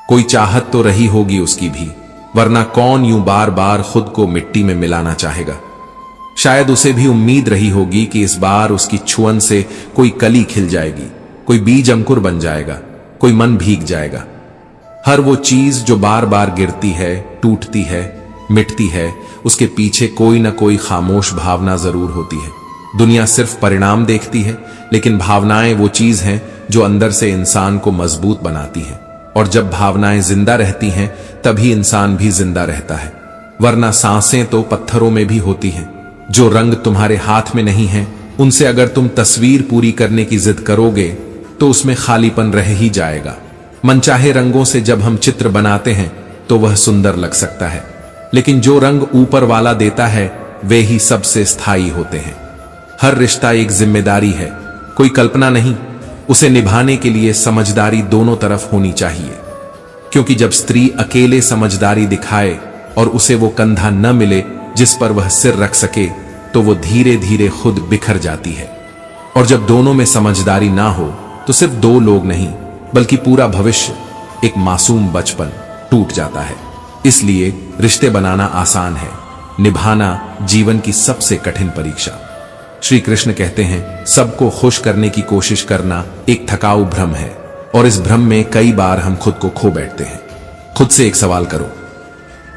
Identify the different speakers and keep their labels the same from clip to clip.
Speaker 1: कोई चाहत तो रही होगी उसकी भी, वरना कौन यूं बार बार खुद को मिट्टी में मिलाना चाहेगा। शायद उसे भी उम्मीद रही होगी कि इस बार उसकी छुअन से कोई कली खिल जाएगी, कोई बीज अंकुर बन जाएगा, कोई मन भीग जाएगा। हर वो चीज जो बार बार गिरती है, टूटती है, मिटती है, उसके पीछे कोई ना कोई खामोश भावना जरूर होती है। दुनिया सिर्फ परिणाम देखती है, लेकिन भावनाएं वो चीज हैं जो अंदर से इंसान को मजबूत बनाती हैं। और जब भावनाएं जिंदा रहती हैं तभी इंसान भी जिंदा रहता है, वरना सांसें तो पत्थरों में भी होती हैं। जो रंग तुम्हारे हाथ में नहीं है, उनसे अगर तुम तस्वीर पूरी करने की जिद करोगे तो उसमें खालीपन रह ही जाएगा। मनचाहे रंगों से जब हम चित्र बनाते हैं तो वह सुंदर लग सकता है, लेकिन जो रंग ऊपर वाला देता है वे ही सबसे स्थायी होते हैं। हर रिश्ता एक जिम्मेदारी है, कोई कल्पना नहीं। उसे निभाने के लिए समझदारी दोनों तरफ होनी चाहिए, क्योंकि जब स्त्री अकेले समझदारी दिखाए और उसे वो कंधा न मिले जिस पर वह सिर रख सके, तो वो धीरे धीरे खुद बिखर जाती है। और जब दोनों में समझदारी ना हो तो सिर्फ दो लोग नहीं बल्कि पूरा भविष्य, एक मासूम बचपन टूट जाता है। इसलिए रिश्ते बनाना आसान है, निभाना जीवन की सबसे कठिन परीक्षा। श्री कृष्ण कहते हैं, सबको खुश करने की कोशिश करना एक थकाऊ भ्रम है, और इस भ्रम में कई बार हम खुद को खो बैठते हैं। खुद से एक सवाल करो,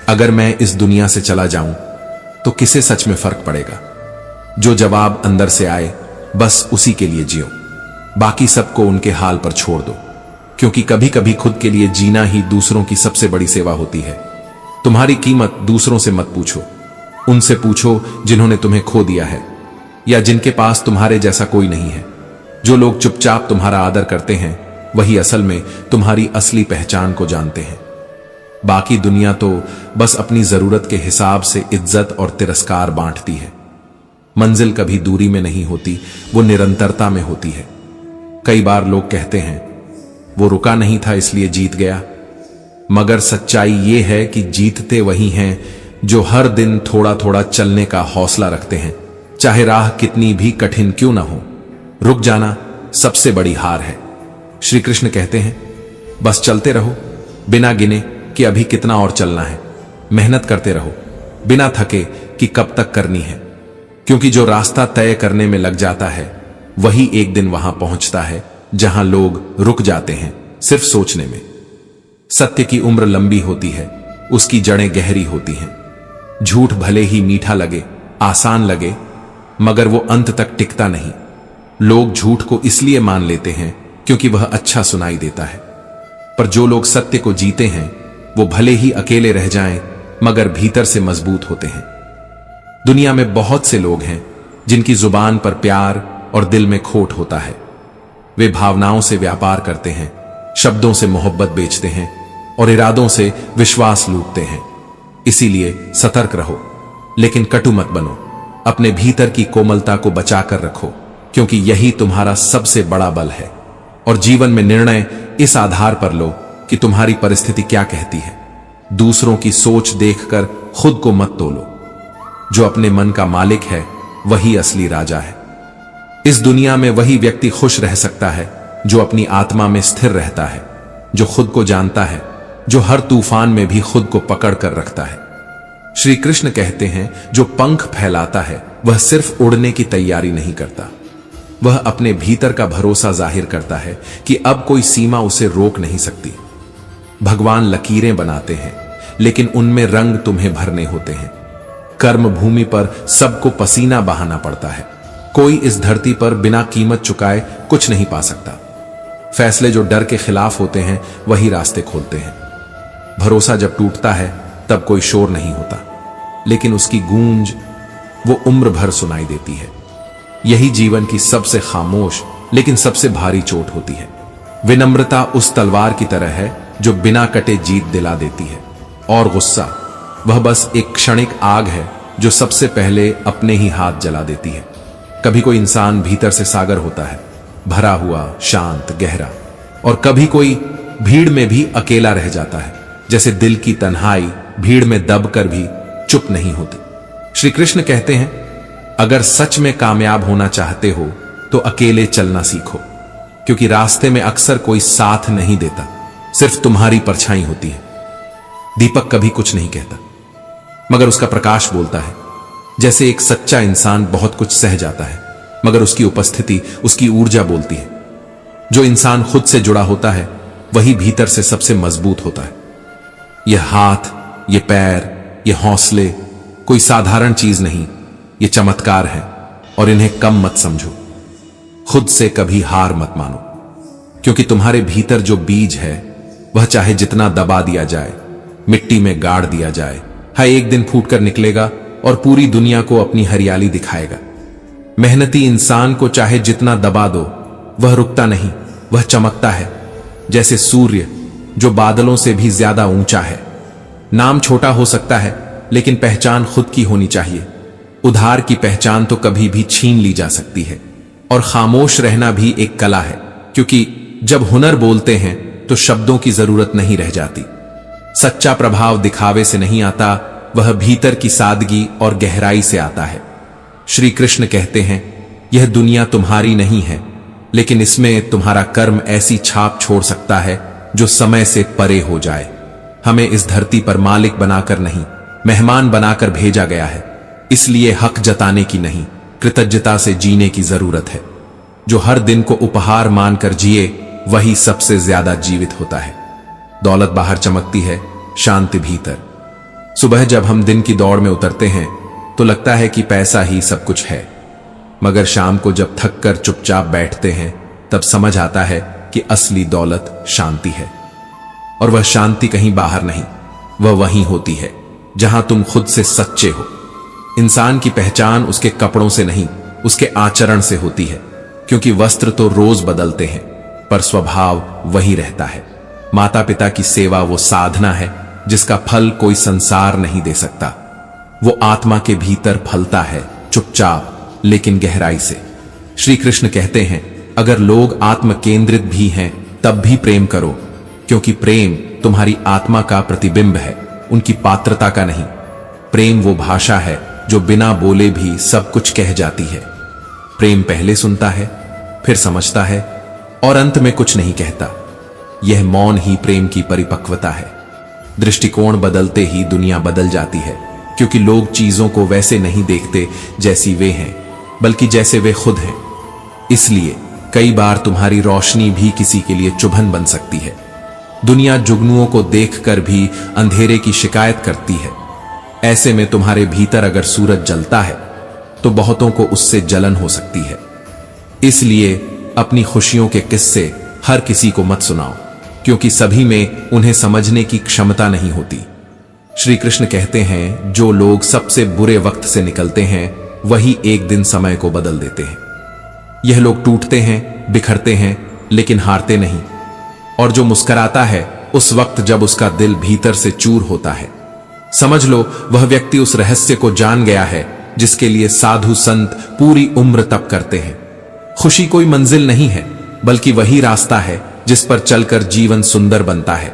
Speaker 1: अगर मैं इस दुनिया से चला जाऊं तो किसे सच में फर्क पड़ेगा? जो जवाब अंदर से आए बस उसी के लिए जियो, बाकी सबको उनके हाल पर छोड़ दो, क्योंकि कभी कभी खुद के लिए जीना ही दूसरों की सबसे बड़ी सेवा होती है। तुम्हारी कीमत दूसरों से मत पूछो, उनसे पूछो जिन्होंने तुम्हें खो दिया है या जिनके पास तुम्हारे जैसा कोई नहीं है। जो लोग चुपचाप तुम्हारा आदर करते हैं वही असल में तुम्हारी असली पहचान को जानते हैं। बाकी दुनिया तो बस अपनी जरूरत के हिसाब से इज्जत और तिरस्कार बांटती है। मंजिल कभी दूरी में नहीं होती, वो निरंतरता में होती है। कई बार लोग कहते हैं वो रुका नहीं था इसलिए जीत गया, मगर सच्चाई ये है कि जीतते वही हैं जो हर दिन थोड़ा थोड़ा चलने का हौसला रखते हैं, चाहे राह कितनी भी कठिन क्यों ना हो। रुक जाना सबसे बड़ी हार है। श्री कृष्ण कहते हैं, बस चलते रहो बिना गिने कि अभी कितना और चलना है। मेहनत करते रहो बिना थके कि कब तक करनी है, क्योंकि जो रास्ता तय करने में लग जाता है वही एक दिन वहां पहुंचता है जहां लोग रुक जाते हैं सिर्फ सोचने में। सत्य की उम्र लंबी होती है, उसकी जड़ें गहरी होती हैं। झूठ भले ही मीठा लगे, आसान लगे, मगर वो अंत तक टिकता नहीं। लोग झूठ को इसलिए मान लेते हैं क्योंकि वह अच्छा सुनाई देता है, पर जो लोग सत्य को जीते हैं वो भले ही अकेले रह जाएं, मगर भीतर से मजबूत होते हैं। दुनिया में बहुत से लोग हैं जिनकी जुबान पर प्यार और दिल में खोट होता है। वे भावनाओं से व्यापार करते हैं, शब्दों से मोहब्बत बेचते हैं और इरादों से विश्वास लूटते हैं। इसीलिए सतर्क रहो, लेकिन कटु मत बनो। अपने भीतर की कोमलता को बचाकर रखो, क्योंकि यही तुम्हारा सबसे बड़ा बल है। और जीवन में निर्णय इस आधार पर लो कि तुम्हारी परिस्थिति क्या कहती है। दूसरों की सोच देखकर खुद को मत तोलो। जो अपने मन का मालिक है वही असली राजा है। इस दुनिया में वही व्यक्ति खुश रह सकता है जो अपनी आत्मा में स्थिर रहता है, जो खुद को जानता है, जो हर तूफान में भी खुद को पकड़ कर रखता है। श्री कृष्ण कहते हैं, जो पंख फैलाता है वह सिर्फ उड़ने की तैयारी नहीं करता, वह अपने भीतर का भरोसा जाहिर करता है कि अब कोई सीमा उसे रोक नहीं सकती। भगवान लकीरें बनाते हैं, लेकिन उनमें रंग तुम्हें भरने होते हैं। कर्म भूमि पर सबको पसीना बहाना पड़ता है। कोई इस धरती पर बिना कीमत चुकाए कुछ नहीं पा सकता। फैसले जो डर के खिलाफ होते हैं वही रास्ते खोलते हैं। भरोसा जब टूटता है तब कोई शोर नहीं होता, लेकिन उसकी गूंज वो उम्र भर सुनाई देती है। यही जीवन की सबसे खामोश लेकिन सबसे भारी चोट होती है। विनम्रता उस तलवार की तरह है जो बिना कटे जीत दिला देती है, और गुस्सा वह बस एक क्षणिक आग है जो सबसे पहले अपने ही हाथ जला देती है। कभी कोई इंसान भीतर से सागर होता है, भरा हुआ, शांत, गहरा, और कभी कोई भीड़ में भी अकेला रह जाता है, जैसे दिल की तन्हाई भीड़ में दबकर भी चुप नहीं होती। श्री कृष्ण कहते हैं, अगर सच में कामयाब होना चाहते हो तो अकेले चलना सीखो, क्योंकि रास्ते में अक्सर कोई साथ नहीं देता, सिर्फ तुम्हारी परछाई होती है। दीपक कभी कुछ नहीं कहता, मगर उसका प्रकाश बोलता है। जैसे एक सच्चा इंसान बहुत कुछ सह जाता है, मगर उसकी उपस्थिति, उसकी ऊर्जा बोलती है। जो इंसान खुद से जुड़ा होता है वही भीतर से सबसे मजबूत होता है। यह हाथ, ये पैर, ये हौसले कोई साधारण चीज नहीं, ये चमत्कार है, और इन्हें कम मत समझो। खुद से कभी हार मत मानो, क्योंकि तुम्हारे भीतर जो बीज है वह चाहे जितना दबा दिया जाए, मिट्टी में गाड़ दिया जाए, हर एक दिन फूटकर निकलेगा और पूरी दुनिया को अपनी हरियाली दिखाएगा। मेहनती इंसान को चाहे जितना दबा दो, वह रुकता नहीं, वह चमकता है, जैसे सूर्य जो बादलों से भी ज्यादा ऊंचा है। नाम छोटा हो सकता है, लेकिन पहचान खुद की होनी चाहिए। उधार की पहचान तो कभी भी छीन ली जा सकती है, और खामोश रहना भी एक कला है, क्योंकि जब हुनर बोलते हैं तो शब्दों की जरूरत नहीं रह जाती। सच्चा प्रभाव दिखावे से नहीं आता, वह भीतर की सादगी और गहराई से आता है। श्री कृष्ण कहते हैं, यह दुनिया तुम्हारी नहीं है, लेकिन इसमें तुम्हारा कर्म ऐसी छाप छोड़ सकता है जो समय से परे हो जाए। हमें इस धरती पर मालिक बनाकर नहीं, मेहमान बनाकर भेजा गया है। इसलिए हक जताने की नहीं, कृतज्ञता से जीने की जरूरत है। जो हर दिन को उपहार मानकर जिए वही सबसे ज्यादा जीवित होता है। दौलत बाहर चमकती है, शांति भीतर। सुबह जब हम दिन की दौड़ में उतरते हैं तो लगता है कि पैसा ही सब कुछ है, मगर शाम को जब थक कर चुपचाप बैठते हैं तब समझ आता है कि असली दौलत शांति है। और वह शांति कहीं बाहर नहीं, वह वहीं होती है जहां तुम खुद से सच्चे हो। इंसान की पहचान उसके कपड़ों से नहीं, उसके आचरण से होती है, क्योंकि वस्त्र तो रोज बदलते हैं पर स्वभाव वही रहता है। माता पिता की सेवा वो साधना है जिसका फल कोई संसार नहीं दे सकता। वो आत्मा के भीतर फलता है, चुपचाप लेकिन गहराई से। श्री कृष्ण कहते हैं, अगर लोग आत्म केंद्रित भी हैं तब भी प्रेम करो, क्योंकि प्रेम तुम्हारी आत्मा का प्रतिबिंब है, उनकी पात्रता का नहीं। प्रेम वो भाषा है जो बिना बोले भी सब कुछ कह जाती है। प्रेम पहले सुनता है, फिर समझता है, और अंत में कुछ नहीं कहता। यह मौन ही प्रेम की परिपक्वता है। दृष्टिकोण बदलते ही दुनिया बदल जाती है, क्योंकि लोग चीजों को वैसे नहीं देखते जैसी वे हैं, बल्कि जैसे वे खुद हैं। इसलिए कई बार तुम्हारी रोशनी भी किसी के लिए चुभन बन सकती है। दुनिया जुगनुओं को देखकर भी अंधेरे की शिकायत करती है। ऐसे में तुम्हारे भीतर अगर सूरज जलता है तो बहुतों को उससे जलन हो सकती है। इसलिए अपनी खुशियों के किस्से हर किसी को मत सुनाओ, क्योंकि सभी में उन्हें समझने की क्षमता नहीं होती। श्री कृष्ण कहते हैं, जो लोग सबसे बुरे वक्त से निकलते हैं वही एक दिन समय को बदल देते हैं। यह लोग टूटते हैं, बिखरते हैं, लेकिन हारते नहीं। और जो मुस्कुराता है उस वक्त जब उसका दिल भीतर से चूर होता है। समझ लो, वह व्यक्ति उस रहस्य को जान गया है जिसके लिए साधु संत पूरी उम्र तप करते हैं। खुशी कोई मंजिल नहीं है, बल्कि वही रास्ता है जिस पर चलकर जीवन सुंदर बनता है।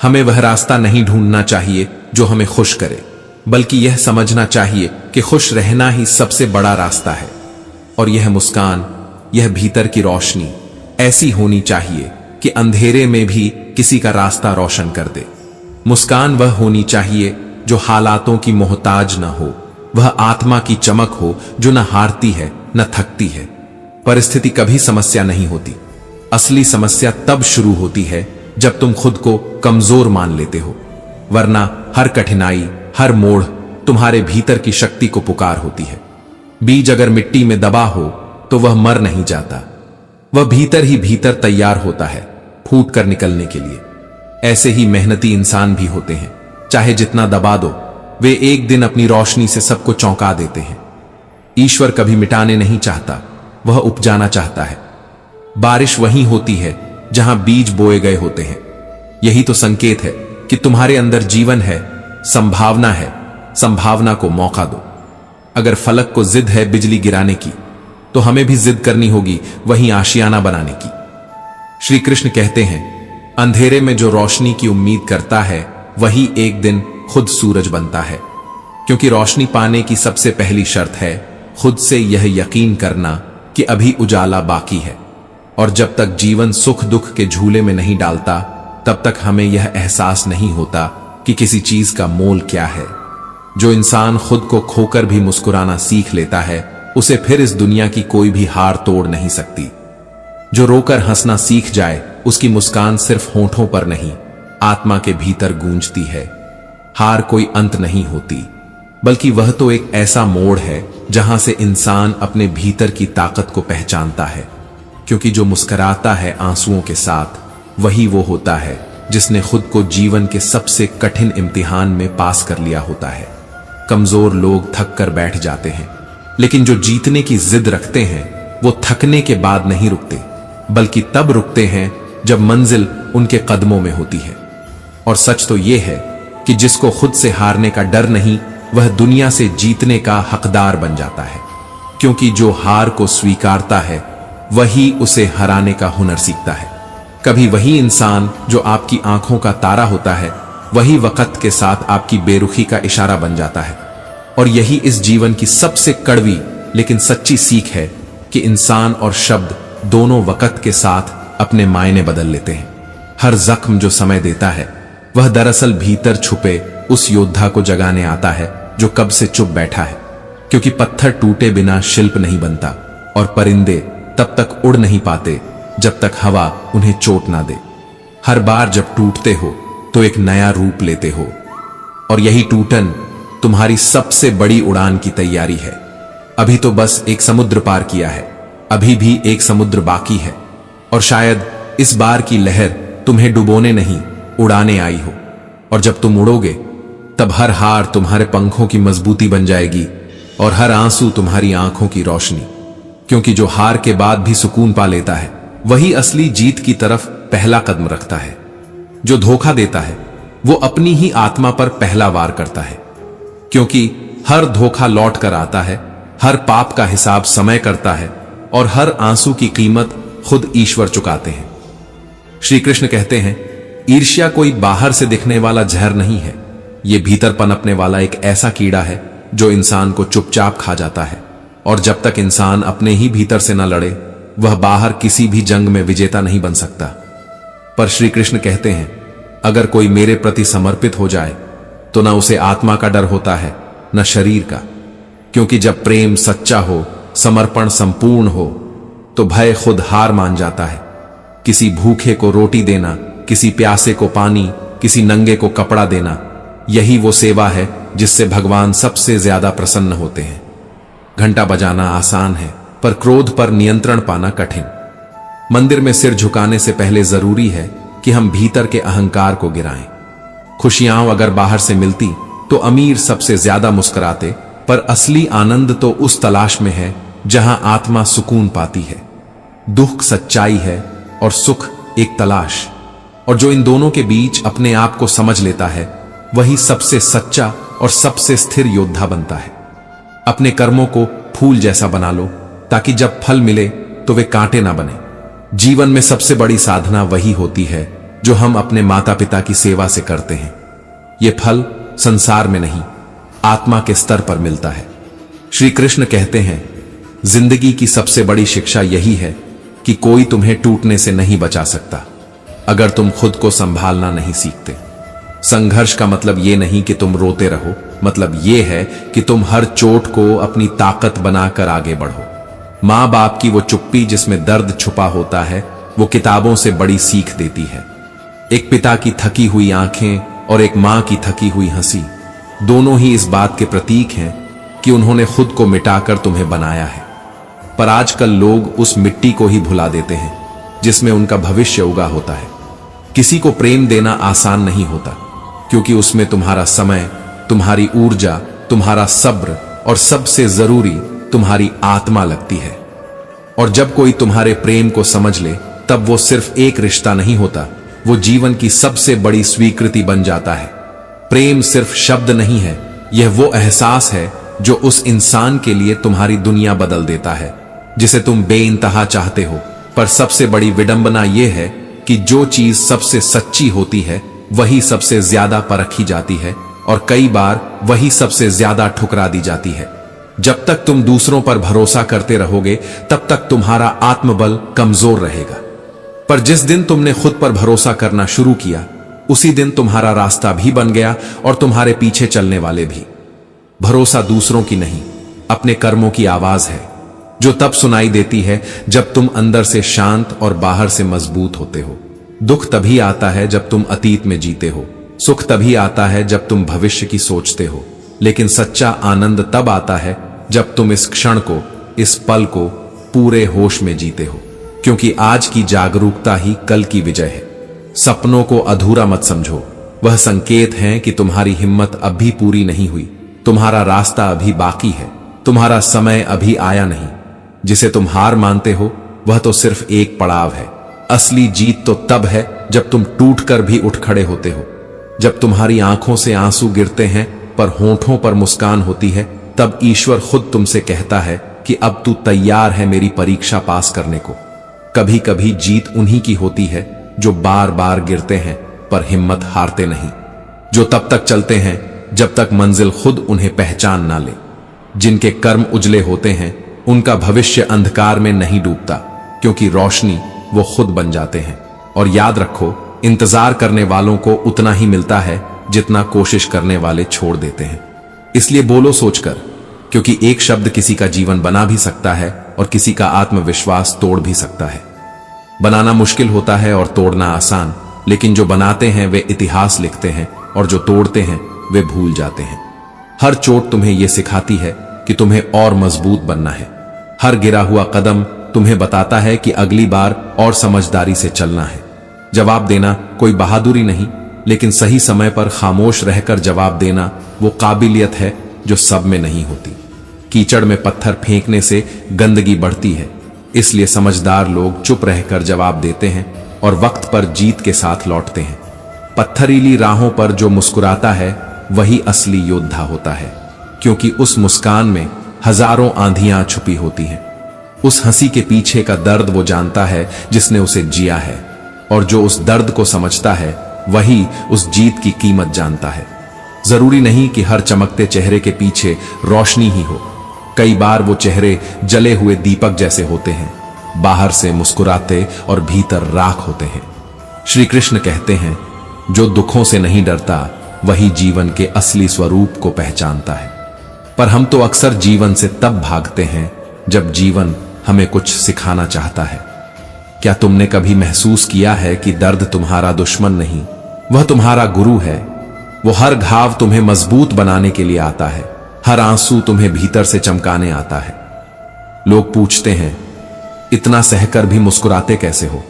Speaker 1: हमें वह रास्ता नहीं ढूंढना चाहिए जो हमें खुश करे, बल्कि यह समझना चाहिए कि खुश रहना ही सबसे बड़ा रास्ता है। और यह मुस्कान, यह भीतर की रोशनी ऐसी होनी चाहिए कि अंधेरे में भी किसी का रास्ता रोशन कर दे। मुस्कान वह होनी चाहिए जो हालातों की मोहताज न हो, वह आत्मा की चमक हो जो न हारती है न थकती है। परिस्थिति कभी समस्या नहीं होती। असली समस्या तब शुरू होती है जब तुम खुद को कमजोर मान लेते हो, वरना हर कठिनाई, हर मोड़ तुम्हारे भीतर की शक्ति को पुकार होती है। बीज अगर मिट्टी में दबा हो तो वह मर नहीं जाता, वह भीतर ही भीतर तैयार होता है फूट कर निकलने के लिए। ऐसे ही मेहनती इंसान भी होते हैं, चाहे जितना दबा दो, वे एक दिन अपनी रोशनी से सबको चौंका देते हैं। ईश्वर कभी मिटाने नहीं चाहता, वह उपजाना चाहता है। बारिश वहीं होती है जहां बीज बोए गए होते हैं। यही तो संकेत है कि तुम्हारे अंदर जीवन है, संभावना है। संभावना को मौका दो। अगर फलक को जिद है बिजली गिराने की, तो हमें भी जिद करनी होगी वहीं आशियाना बनाने की। श्री कृष्ण कहते हैं, अंधेरे में जो रोशनी की उम्मीद करता है वही एक दिन खुद सूरज बनता है, क्योंकि रोशनी पाने की सबसे पहली शर्त है खुद से यह यकीन करना कि अभी उजाला बाकी है। और जब तक जीवन सुख दुख के झूले में नहीं डालता, तब तक हमें यह एहसास नहीं होता कि किसी चीज का मोल क्या है। जो इंसान खुद को खोकर भी मुस्कुराना सीख लेता है, उसे फिर इस दुनिया की कोई भी हार तोड़ नहीं सकती। जो रोकर हंसना सीख जाए, उसकी मुस्कान सिर्फ होंठों पर नहीं, आत्मा के भीतर गूंजती है। हार कोई अंत नहीं होती, बल्कि वह तो एक ऐसा मोड़ है जहां से इंसान अपने भीतर की ताकत को पहचानता है। क्योंकि जो मुस्कुराता है आंसुओं के साथ, वही वो होता है जिसने खुद को जीवन के सबसे कठिन इम्तिहान में पास कर लिया होता है। कमजोर लोग थक कर बैठ जाते हैं, लेकिन जो जीतने की जिद रखते हैं वो थकने के बाद नहीं रुकते, बल्कि तब रुकते हैं जब मंजिल उनके कदमों में होती है। और सच तो यह है कि जिसको खुद से हारने का डर नहीं, वह दुनिया से जीतने का हकदार बन जाता है। क्योंकि जो हार को स्वीकारता है, वही उसे हराने का हुनर सीखता है। कभी वही इंसान जो आपकी आंखों का तारा होता है, वही वक्त के साथ आपकी बेरुखी का इशारा बन जाता है। और यही इस जीवन की सबसे कड़वी लेकिन सच्ची सीख है कि इंसान और शब्द दोनों वक्त के साथ अपने मायने बदल लेते हैं। हर जख्म जो समय देता है, वह दरअसल भीतर छुपे उस योद्धा को जगाने आता है जो कब से चुप बैठा है। क्योंकि पत्थर टूटे बिना शिल्प नहीं बनता, और परिंदे तब तक उड़ नहीं पाते जब तक हवा उन्हें चोट ना दे। हर बार जब टूटते हो तो एक नया रूप लेते हो, और यही टूटन तुम्हारी सबसे बड़ी उड़ान की तैयारी है। अभी तो बस एक समुद्र पार किया है, अभी भी एक समुद्र बाकी है। और शायद इस बार की लहर तुम्हें डुबोने नहीं, उड़ाने आई हो। और जब तुम उड़ोगे, तब हर हार तुम्हारे पंखों की मजबूती बन जाएगी, और हर आंसू तुम्हारी आंखों की रोशनी। क्योंकि जो हार के बाद भी सुकून पा लेता है, वही असली जीत की तरफ पहला कदम रखता है। जो धोखा देता है, वो अपनी ही आत्मा पर पहला वार करता है। क्योंकि हर धोखा लौट कर आता है, हर पाप का हिसाब समय करता है, और हर आंसू की कीमत खुद ईश्वर चुकाते हैं। श्री कृष्ण कहते हैं, ईर्ष्या कोई बाहर से दिखने वाला जहर नहीं है, ये भीतर पनपने वाला एक ऐसा कीड़ा है जो इंसान को चुपचाप खा जाता है। और जब तक इंसान अपने ही भीतर से न लड़े, वह बाहर किसी भी जंग में विजेता नहीं बन सकता। पर श्री कृष्ण कहते हैं, अगर कोई मेरे प्रति समर्पित हो जाए, तो न उसे आत्मा का डर होता है, न शरीर का। क्योंकि जब प्रेम सच्चा हो, समर्पण संपूर्ण हो, तो भय खुद हार मान जाता है। किसी भूखे को रोटी देना, किसी प्यासे को पानी, किसी नंगे को कपड़ा देना, यही वो सेवा है जिससे भगवान सबसे ज्यादा प्रसन्न होते हैं। घंटा बजाना आसान है, पर क्रोध पर नियंत्रण पाना कठिन। मंदिर में सिर झुकाने से पहले जरूरी है कि हम भीतर के अहंकार को गिराएं। खुशियां अगर बाहर से मिलती तो अमीर सबसे ज्यादा मुस्कुराते, पर असली आनंद तो उस तलाश में है जहां आत्मा सुकून पाती है। दुख सच्चाई है और सुख एक तलाश। और जो इन दोनों के बीच अपने आप को समझ लेता है, वही सबसे सच्चा और सबसे स्थिर योद्धा बनता है। अपने कर्मों को फूल जैसा बना लो, ताकि जब फल मिले तो वे कांटे ना बने। जीवन में सबसे बड़ी साधना वही होती है जो हम अपने माता पिता की सेवा से करते हैं। ये फल संसार में नहीं, आत्मा के स्तर पर मिलता है। श्री कृष्ण कहते हैं, जिंदगी की सबसे बड़ी शिक्षा यही है कि कोई तुम्हें टूटने से नहीं बचा सकता, अगर तुम खुद को संभालना नहीं सीखते। संघर्ष का मतलब ये नहीं कि तुम रोते रहो, मतलब ये है कि तुम हर चोट को अपनी ताकत बनाकर आगे बढ़ो। माँ बाप की वो चुप्पी जिसमें दर्द छुपा होता है, वो किताबों से बड़ी सीख देती है। एक पिता की थकी हुई आंखें और एक माँ की थकी हुई हंसी, दोनों ही इस बात के प्रतीक हैं कि उन्होंने खुद को मिटाकर तुम्हें बनाया है। पर आजकल लोग उस मिट्टी को ही भुला देते हैं जिसमें उनका भविष्य उगा होता है। किसी को प्रेम देना आसान नहीं होता, क्योंकि उसमें तुम्हारा समय, तुम्हारी ऊर्जा, तुम्हारा सब्र और सबसे जरूरी तुम्हारी आत्मा लगती है। और जब कोई तुम्हारे प्रेम को समझ ले, तब वो सिर्फ एक रिश्ता नहीं होता, वो जीवन की सबसे बड़ी स्वीकृति बन जाता है। प्रेम सिर्फ शब्द नहीं है, यह वो एहसास है जो उस इंसान के लिए तुम्हारी दुनिया बदल देता है जिसे तुम बेइंतहा चाहते हो। पर सबसे बड़ी विडंबना यह है कि जो चीज सबसे सच्ची होती है, वही सबसे ज्यादा परखी जाती है, और कई बार वही सबसे ज्यादा ठुकरा दी जाती है। जब तक तुम दूसरों पर भरोसा करते रहोगे, तब तक तुम्हारा आत्मबल कमजोर रहेगा। पर जिस दिन तुमने खुद पर भरोसा करना शुरू किया, उसी दिन तुम्हारा रास्ता भी बन गया और तुम्हारे पीछे चलने वाले भी। भरोसा दूसरों की नहीं, अपने कर्मों की आवाज है, जो तब सुनाई देती है जब तुम अंदर से शांत और बाहर से मजबूत होते हो। दुख तभी आता है जब तुम अतीत में जीते हो, सुख तभी आता है जब तुम भविष्य की सोचते हो, लेकिन सच्चा आनंद तब आता है जब तुम इस क्षण को, इस पल को पूरे होश में जीते हो, क्योंकि आज की जागरूकता ही कल की विजय है। सपनों को अधूरा मत समझो, वह संकेत हैं कि तुम्हारी हिम्मत अभी पूरी नहीं हुई, तुम्हारा रास्ता अभी बाकी है, तुम्हारा समय अभी आया नहीं। जिसे तुम हार मानते हो वह तो सिर्फ एक पड़ाव है, असली जीत तो तब है जब तुम टूटकर भी उठ खड़े होते हो, जब तुम्हारी आंखों से आंसू गिरते हैं पर होंठों पर मुस्कान होती है। तब ईश्वर खुद तुमसे कहता है कि अब तू तैयार है मेरी परीक्षा पास करने को। कभी कभी जीत उन्हीं की होती है जो बार बार गिरते हैं पर हिम्मत हारते नहीं, जो तब तक चलते हैं जब तक मंजिल खुद उन्हें पहचान ना ले। जिनके कर्म उजले होते हैं उनका भविष्य अंधकार में नहीं डूबता, क्योंकि रोशनी वो खुद बन जाते हैं। और याद रखो, इंतजार करने वालों को उतना ही मिलता है जितना कोशिश करने वाले छोड़ देते हैं। इसलिए बोलो सोचकर, क्योंकि एक शब्द किसी का जीवन बना भी सकता है और किसी का आत्मविश्वास तोड़ भी सकता है। बनाना मुश्किल होता है और तोड़ना आसान, लेकिन जो बनाते हैं वे इतिहास लिखते हैं और जो तोड़ते हैं वे भूल जाते हैं। हर चोट तुम्हें यह सिखाती है कि तुम्हें और मजबूत बनना है। हर गिरा हुआ कदम तुम्हें बताता है कि अगली बार और समझदारी से चलना है। जवाब देना कोई बहादुरी नहीं, लेकिन सही समय पर खामोश रहकर जवाब देना वो काबिलियत है जो सब में नहीं होती। कीचड़ में पत्थर फेंकने से गंदगी बढ़ती है, इसलिए समझदार लोग चुप रहकर जवाब देते हैं और वक्त पर जीत के साथ लौटते हैं। पत्थरीली राहों पर जो मुस्कुराता है वही असली योद्धा होता है, क्योंकि उस मुस्कान में हजारों आंधियां छुपी होती हैं। उस हंसी के पीछे का दर्द वो जानता है जिसने उसे जिया है, और जो उस दर्द को समझता है वही उस जीत की कीमत जानता है। जरूरी नहीं कि हर चमकते चेहरे के पीछे रोशनी ही हो, कई बार वो चेहरे जले हुए दीपक जैसे होते हैं, बाहर से मुस्कुराते और भीतर राख होते हैं। श्री कृष्ण कहते हैं, जो दुखों से नहीं डरता वही जीवन के असली स्वरूप को पहचानता है। पर हम तो अक्सर जीवन से तब भागते हैं जब जीवन हमें कुछ सिखाना चाहता है। क्या तुमने कभी महसूस किया है कि दर्द तुम्हारा दुश्मन नहीं, वह तुम्हारा गुरु है। वो हर घाव तुम्हें मजबूत बनाने के लिए आता है, हर आंसू तुम्हें भीतर से चमकाने आता है। लोग पूछते हैं, इतना सहकर भी मुस्कुराते कैसे हो?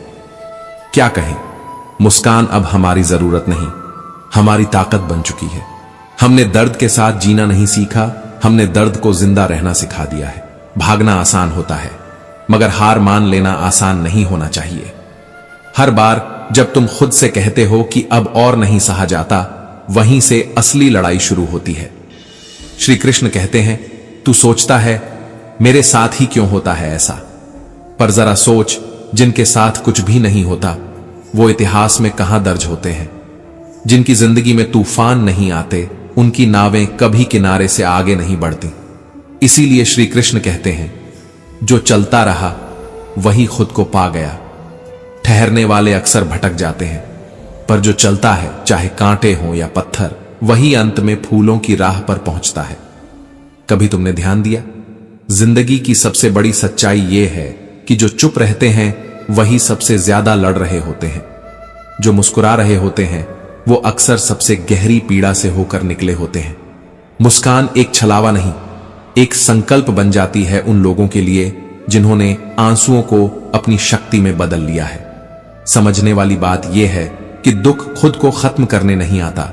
Speaker 1: क्या कहें, मुस्कान अब हमारी जरूरत नहीं, हमारी ताकत बन चुकी है। हमने दर्द के साथ जीना नहीं सीखा, हमने दर्द को जिंदा रहना सिखा दिया है। भागना आसान होता है, मगर हार मान लेना आसान नहीं होना चाहिए। हर बार जब तुम खुद से कहते हो कि अब और नहीं सहा जाता, वहीं से असली लड़ाई शुरू होती है। श्री कृष्ण कहते हैं, तू सोचता है मेरे साथ ही क्यों होता है ऐसा, पर जरा सोच, जिनके साथ कुछ भी नहीं होता वो इतिहास में कहां दर्ज होते हैं। जिनकी जिंदगी में तूफान नहीं आते, उनकी नावें कभी किनारे से आगे नहीं बढ़ती। इसीलिए श्री कृष्ण कहते हैं, जो चलता रहा वही खुद को पा गया। ठहरने वाले अक्सर भटक जाते हैं, पर जो चलता है, चाहे कांटे हों या पत्थर, वही अंत में फूलों की राह पर पहुंचता है। कभी तुमने ध्यान दिया, जिंदगी की सबसे बड़ी सच्चाई यह है कि जो चुप रहते हैं वही सबसे ज्यादा लड़ रहे होते हैं। जो मुस्कुरा रहे होते हैं वो अक्सर सबसे गहरी पीड़ा से होकर निकले होते हैं। मुस्कान एक छलावा नहीं, एक संकल्प बन जाती है उन लोगों के लिए जिन्होंने आंसुओं को अपनी शक्ति में बदल लिया है। समझने वाली बात यह है कि दुख खुद को खत्म करने नहीं आता,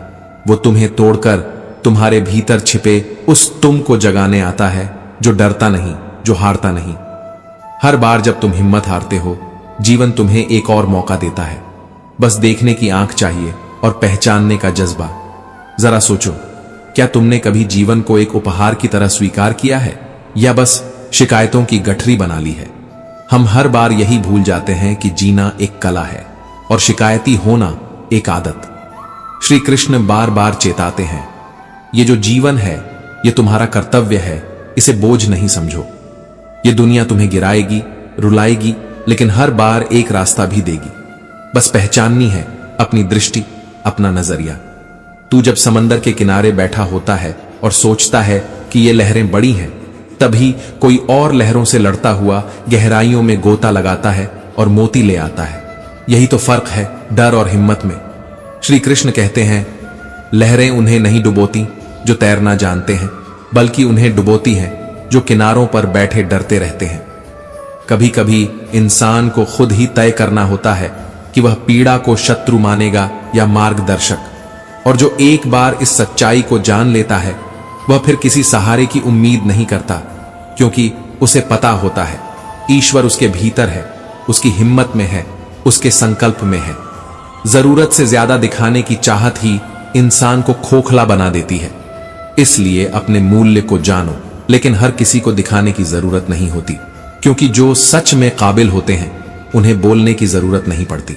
Speaker 1: वो तुम्हें तोड़कर तुम्हारे भीतर छिपे उस तुम को जगाने आता है, जो डरता नहीं, जो हारता नहीं। हर बार जब तुम हिम्मत हारते हो, जीवन तुम्हें एक और मौका देता है। बस देखने की आंख चाहिए और पहचानने का जज्बा। जरा सोचो, क्या तुमने कभी जीवन को एक उपहार की तरह स्वीकार किया है या बस शिकायतों की गठरी बना ली है? हम हर बार यही भूल जाते हैं कि जीना एक कला है और शिकायती होना एक आदत। श्री कृष्ण बार बार चेताते हैं, ये जो जीवन है ये तुम्हारा कर्तव्य है, इसे बोझ नहीं समझो। ये दुनिया तुम्हें गिराएगी, रुलाएगी, लेकिन हर बार एक रास्ता भी देगी। बस पहचाननी है अपनी दृष्टि, अपना नजरिया। तू जब समंदर के किनारे बैठा होता है और सोचता है कि ये लहरें बड़ी हैं, तभी कोई और लहरों से लड़ता हुआ गहराइयों में गोता लगाता है और मोती ले आता है। यही तो फर्क है डर और हिम्मत में। श्री कृष्ण कहते हैं, लहरें उन्हें नहीं डुबोती जो तैरना जानते हैं, बल्कि उन्हें डुबोती हैं जो किनारों पर बैठे डरते रहते हैं। कभी कभी इंसान को खुद ही तय करना होता है कि वह पीड़ा को शत्रु मानेगा या मार्गदर्शक, और जो एक बार इस सच्चाई को जान लेता है वह फिर किसी सहारे की उम्मीद नहीं करता, क्योंकि उसे पता होता है ईश्वर उसके भीतर है, उसकी हिम्मत में है, उसके संकल्प में है। जरूरत से ज्यादा दिखाने की चाहत ही इंसान को खोखला बना देती है। इसलिए अपने मूल्य को जानो, लेकिन हर किसी को दिखाने की जरूरत नहीं होती, क्योंकि जो सच में काबिल होते हैं उन्हें बोलने की जरूरत नहीं पड़ती।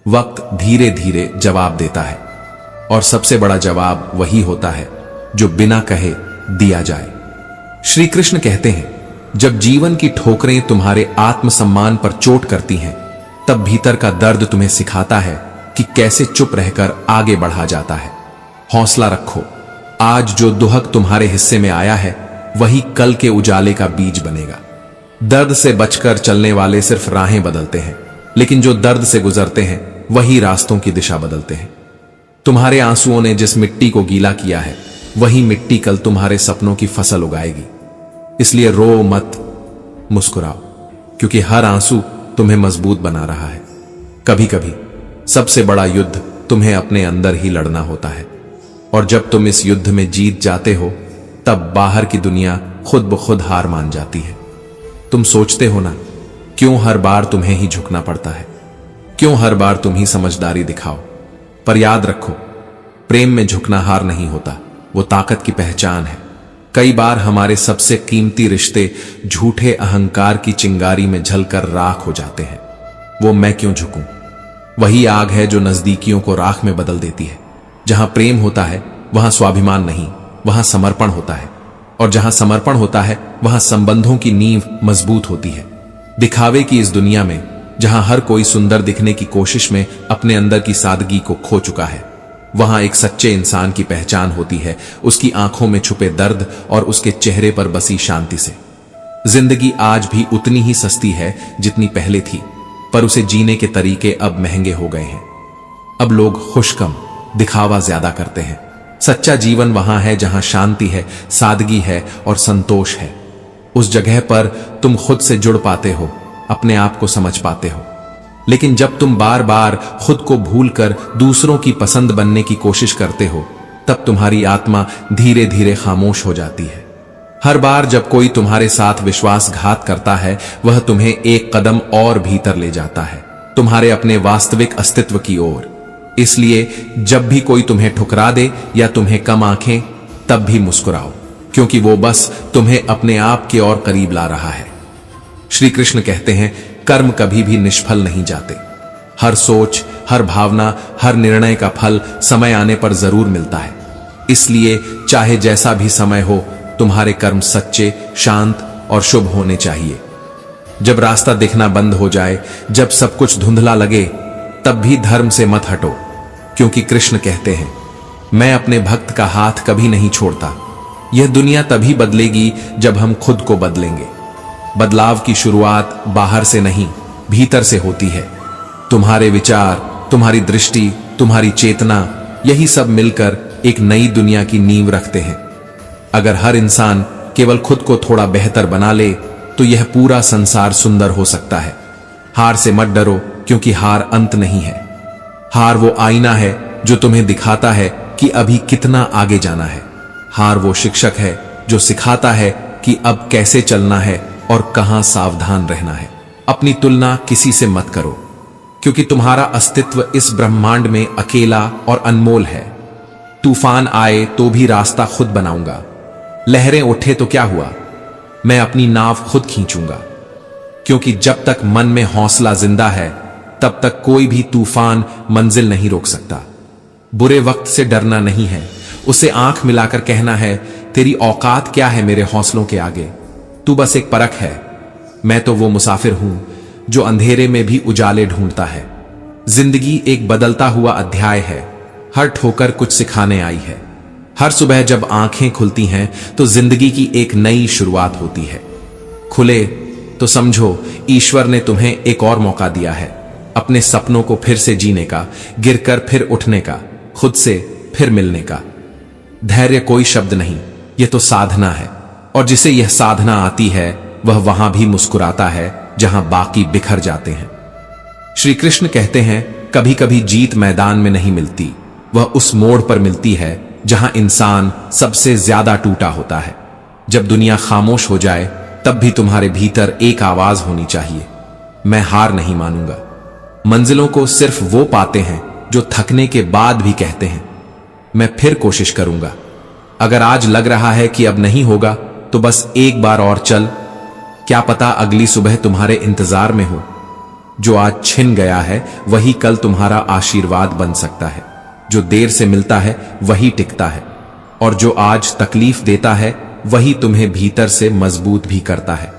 Speaker 1: वक्त धीरे धीरे जवाब देता है, और सबसे बड़ा जवाब वही होता है जो बिना कहे दिया जाए। श्री कृष्ण कहते हैं, जब जीवन की ठोकरें तुम्हारे आत्मसम्मान पर चोट करती हैं, तब भीतर का दर्द तुम्हें सिखाता है कि कैसे चुप रहकर आगे बढ़ा जाता है। हौसला रखो, आज जो दुहक तुम्हारे हिस्से में आया है वही कल के उजाले का बीज बनेगा। दर्द से बचकर चलने वाले सिर्फ राहें बदलते हैं, लेकिन जो दर्द से गुजरते हैं वही रास्तों की दिशा बदलते हैं। तुम्हारे आंसुओं ने जिस मिट्टी को गीला किया है, वही मिट्टी कल तुम्हारे सपनों की फसल उगाएगी। इसलिए रो मत, मुस्कुराओ, क्योंकि हर आंसू तुम्हें मजबूत बना रहा है। कभी कभी सबसे बड़ा युद्ध तुम्हें अपने अंदर ही लड़ना होता है, और जब तुम इस युद्ध में जीत जाते हो, तब बाहर की दुनिया खुद ब खुद हार मान जाती है। तुम सोचते हो ना, क्यों हर बार तुम्हें ही झुकना पड़ता है, क्यों हर बार तुम ही समझदारी दिखाओ। पर याद रखो, प्रेम में झुकना हार नहीं होता, वो ताकत की पहचान है। कई बार हमारे सबसे कीमती रिश्ते झूठे अहंकार की चिंगारी में जलकर राख हो जाते हैं। वो मैं क्यों झुकूं, वही आग है जो नजदीकियों को राख में बदल देती है। जहां प्रेम होता है वहां स्वाभिमान नहीं, वहां समर्पण होता है, और जहां समर्पण होता है वहां संबंधों की नींव मजबूत होती है। दिखावे की इस दुनिया में, जहां हर कोई सुंदर दिखने की कोशिश में अपने अंदर की सादगी को खो चुका है, वहां एक सच्चे इंसान की पहचान होती है, उसकी आंखों में छुपे दर्द और उसके चेहरे पर बसी शांति से। जिंदगी आज भी उतनी ही सस्ती है जितनी पहले थी, पर उसे जीने के तरीके अब महंगे हो गए हैं। अब लोग खुश कम, दिखावा ज्यादा करते हैं। सच्चा जीवन वहां है जहां शांति है, सादगी है और संतोष है। उस जगह पर तुम खुद से जुड़ पाते हो, अपने आप को समझ पाते हो। लेकिन जब तुम बार बार खुद को भूलकर दूसरों की पसंद बनने की कोशिश करते हो, तब तुम्हारी आत्मा धीरे धीरे खामोश हो जाती है। हर बार जब कोई तुम्हारे साथ विश्वासघात करता है, वह तुम्हें एक कदम और भीतर ले जाता है, तुम्हारे अपने वास्तविक अस्तित्व की ओर। इसलिए जब भी कोई तुम्हें ठुकरा दे या तुम्हें कम आंखें, तब भी मुस्कुराओ, क्योंकि वो बस तुम्हें अपने आप के और करीब ला रहा है। श्री कृष्ण कहते हैं, कर्म कभी भी निष्फल नहीं जाते। हर सोच, हर भावना, हर निर्णय का फल समय आने पर जरूर मिलता है। इसलिए चाहे जैसा भी समय हो, तुम्हारे कर्म सच्चे, शांत और शुभ होने चाहिए। जब रास्ता दिखना बंद हो जाए, जब सब कुछ धुंधला लगे, तब भी धर्म से मत हटो, क्योंकि कृष्ण कहते हैं, मैं अपने भक्त का हाथ कभी नहीं छोड़ता। यह दुनिया तभी बदलेगी जब हम खुद को बदलेंगे। बदलाव की शुरुआत बाहर से नहीं, भीतर से होती है। तुम्हारे विचार, तुम्हारी दृष्टि, तुम्हारी चेतना, यही सब मिलकर एक नई दुनिया की नींव रखते हैं। अगर हर इंसान केवल खुद को थोड़ा बेहतर बना ले, तो यह पूरा संसार सुंदर हो सकता है। हार से मत डरो, क्योंकि हार अंत नहीं है। हार वो आईना है जो तुम्हें दिखाता है कि अभी कितना आगे जाना है। हार वो शिक्षक है जो सिखाता है कि अब कैसे चलना है और कहां सावधान रहना है। अपनी तुलना किसी से मत करो, क्योंकि तुम्हारा अस्तित्व इस ब्रह्मांड में अकेला और अनमोल है। तूफान आए तो भी रास्ता खुद बनाऊंगा, लहरें उठे तो क्या हुआ, मैं अपनी नाव खुद खींचूंगा। क्योंकि जब तक मन में हौसला जिंदा है, तब तक कोई भी तूफान मंजिल नहीं रोक सकता। बुरे वक्त से डरना नहीं है, उसे आंख मिलाकर कहना है, तेरी औकात क्या है मेरे हौसलों के आगे। तू बस एक परख है, मैं तो वो मुसाफिर हूं जो अंधेरे में भी उजाले ढूंढता है। जिंदगी एक बदलता हुआ अध्याय है, हर ठोकर कुछ सिखाने आई है। हर सुबह जब आंखें खुलती हैं तो जिंदगी की एक नई शुरुआत होती है। खुले तो समझो ईश्वर ने तुम्हें एक और मौका दिया है, अपने सपनों को फिर से जीने का, गिरकर फिर उठने का, खुद से फिर मिलने का। धैर्य कोई शब्द नहीं, यह तो साधना है, और जिसे यह साधना आती है वह वहां भी मुस्कुराता है जहां बाकी बिखर जाते हैं। श्री कृष्ण कहते हैं, कभी कभी जीत मैदान में नहीं मिलती, वह उस मोड़ पर मिलती है जहां इंसान सबसे ज्यादा टूटा होता है। जब दुनिया खामोश हो जाए तब भी तुम्हारे भीतर एक आवाज होनी चाहिए, मैं हार नहीं मानूंगा। मंजिलों को सिर्फ वो पाते हैं जो थकने के बाद भी कहते हैं, मैं फिर कोशिश करूंगा। अगर आज लग रहा है कि अब नहीं होगा तो बस एक बार और चल, क्या पता अगली सुबह तुम्हारे इंतजार में हो। जो आज छिन गया है वही कल तुम्हारा आशीर्वाद बन सकता है। जो देर से मिलता है वही टिकता है, और जो आज तकलीफ देता है वही तुम्हें भीतर से मजबूत भी करता है।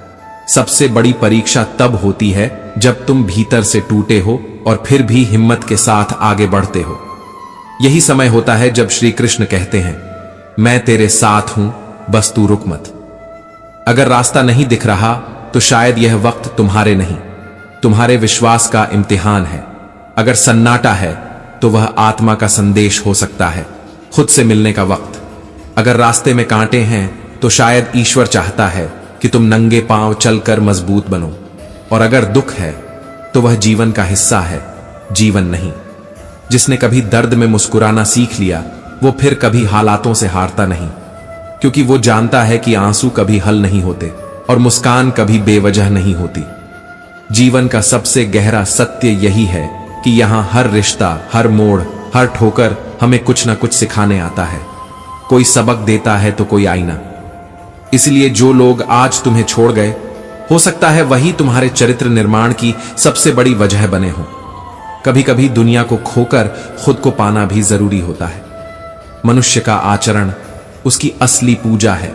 Speaker 1: सबसे बड़ी परीक्षा तब होती है जब तुम भीतर से टूटे हो और फिर भी हिम्मत के साथ आगे बढ़ते हो। यही समय होता है जब श्री कृष्ण कहते हैं, मैं तेरे साथ हूं, बस तू रुक मत। अगर रास्ता नहीं दिख रहा तो शायद यह वक्त तुम्हारे नहीं, तुम्हारे विश्वास का इम्तिहान है। अगर सन्नाटा है तो वह आत्मा का संदेश हो सकता है, खुद से मिलने का वक्त। अगर रास्ते में कांटे हैं तो शायद ईश्वर चाहता है कि तुम नंगे पांव चलकर मजबूत बनो। और अगर दुख है तो वह जीवन का हिस्सा है, जीवन नहीं। जिसने कभी दर्द में मुस्कुराना सीख लिया वो फिर कभी हालातों से हारता नहीं, क्योंकि वो जानता है कि आंसू कभी हल नहीं होते और मुस्कान कभी बेवजह नहीं होती। जीवन का सबसे गहरा सत्य यही है कि यहां हर रिश्ता, हर मोड़, हर ठोकर हमें कुछ ना कुछ सिखाने आता है। कोई सबक देता है तो कोई आईना। इसलिए जो लोग आज तुम्हें छोड़ गए, हो सकता है वही तुम्हारे चरित्र निर्माण की सबसे बड़ी वजह बने हो। कभी कभी दुनिया को खोकर खुद को पाना भी जरूरी होता है। मनुष्य का आचरण उसकी असली पूजा है,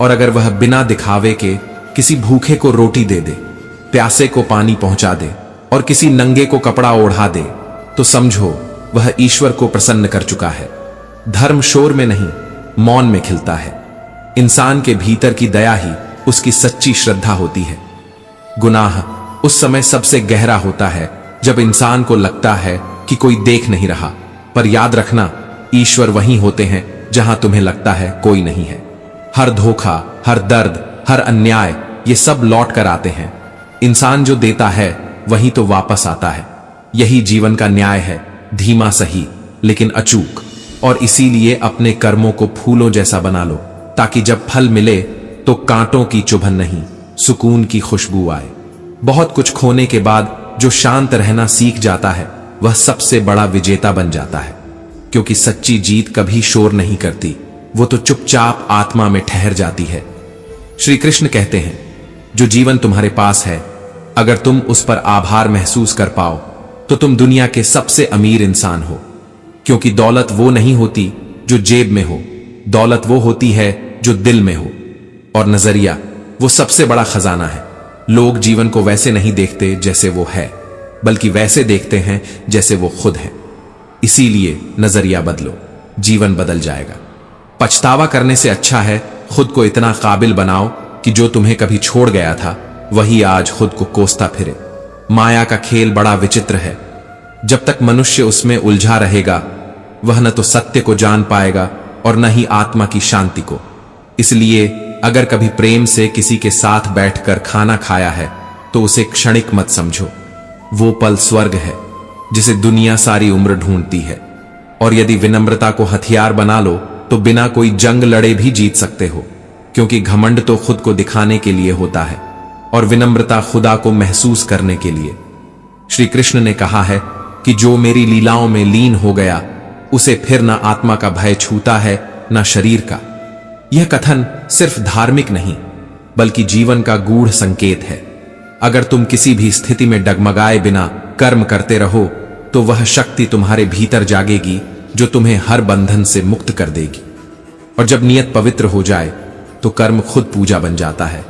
Speaker 1: और अगर वह बिना दिखावे के किसी भूखे को रोटी दे दे, प्यासे को पानी पहुंचा दे और किसी नंगे को कपड़ा ओढ़ा दे, तो समझो वह ईश्वर को प्रसन्न कर चुका है। धर्म शोर में नहीं, मौन में खिलता है। इंसान के भीतर की दया ही उसकी सच्ची श्रद्धा होती है। गुनाह उस समय सबसे गहरा होता है जब इंसान को लगता है कि कोई देख नहीं रहा। पर याद रखना, ईश्वर वहीं होते हैं जहां तुम्हें लगता है कोई नहीं है। हर धोखा, हर दर्द, हर अन्याय, ये सब लौट कर आते हैं। इंसान जो देता है वही तो वापस आता है। यही जीवन का न्याय है, धीमा सही लेकिन अचूक। और इसीलिए अपने कर्मों को फूलों जैसा बना लो, ताकि जब फल मिले तो कांटों की चुभन नहीं, सुकून की खुशबू आए। बहुत कुछ खोने के बाद जो शांत रहना सीख जाता है वह सबसे बड़ा विजेता बन जाता है, क्योंकि सच्ची जीत कभी शोर नहीं करती, वो तो चुपचाप आत्मा में ठहर जाती है। श्री कृष्ण कहते हैं, जो जीवन तुम्हारे पास है, अगर तुम उस पर आभार महसूस कर पाओ तो तुम दुनिया के सबसे अमीर इंसान हो। क्योंकि दौलत वो नहीं होती जो जेब में हो, दौलत वो होती है जो दिल में हो। और नजरिया वो सबसे बड़ा खजाना है। लोग जीवन को वैसे नहीं देखते जैसे वो है, बल्कि वैसे देखते हैं जैसे वो खुद है। इसीलिए नजरिया बदलो, जीवन बदल जाएगा। पछतावा करने से अच्छा है खुद को इतना काबिल बनाओ कि जो तुम्हें कभी छोड़ गया था वही आज खुद को कोसता फिरे। माया का खेल बड़ा विचित्र है। जब तक मनुष्य उसमें उलझा रहेगा वह न तो सत्य को जान पाएगा और न ही आत्मा की शांति को। इसलिए अगर कभी प्रेम से किसी के साथ बैठकर खाना खाया है तो उसे क्षणिक मत समझो। वो पल स्वर्ग है जिसे दुनिया सारी उम्र ढूंढती है। और यदि विनम्रता को हथियार बना लो तो बिना कोई जंग लड़े भी जीत सकते हो, क्योंकि घमंड तो खुद को दिखाने के लिए होता है और विनम्रता खुदा को महसूस करने के लिए। श्री कृष्ण ने कहा है कि जो मेरी लीलाओं में लीन हो गया उसे फिर ना आत्मा का भय छूता है ना शरीर का। यह कथन सिर्फ धार्मिक नहीं बल्कि जीवन का गूढ़ संकेत है। अगर तुम किसी भी स्थिति में डगमगाए बिना कर्म करते रहो तो वह शक्ति तुम्हारे भीतर जागेगी जो तुम्हें हर बंधन से मुक्त कर देगी। और जब नियत पवित्र हो जाए तो कर्म खुद पूजा बन जाता है।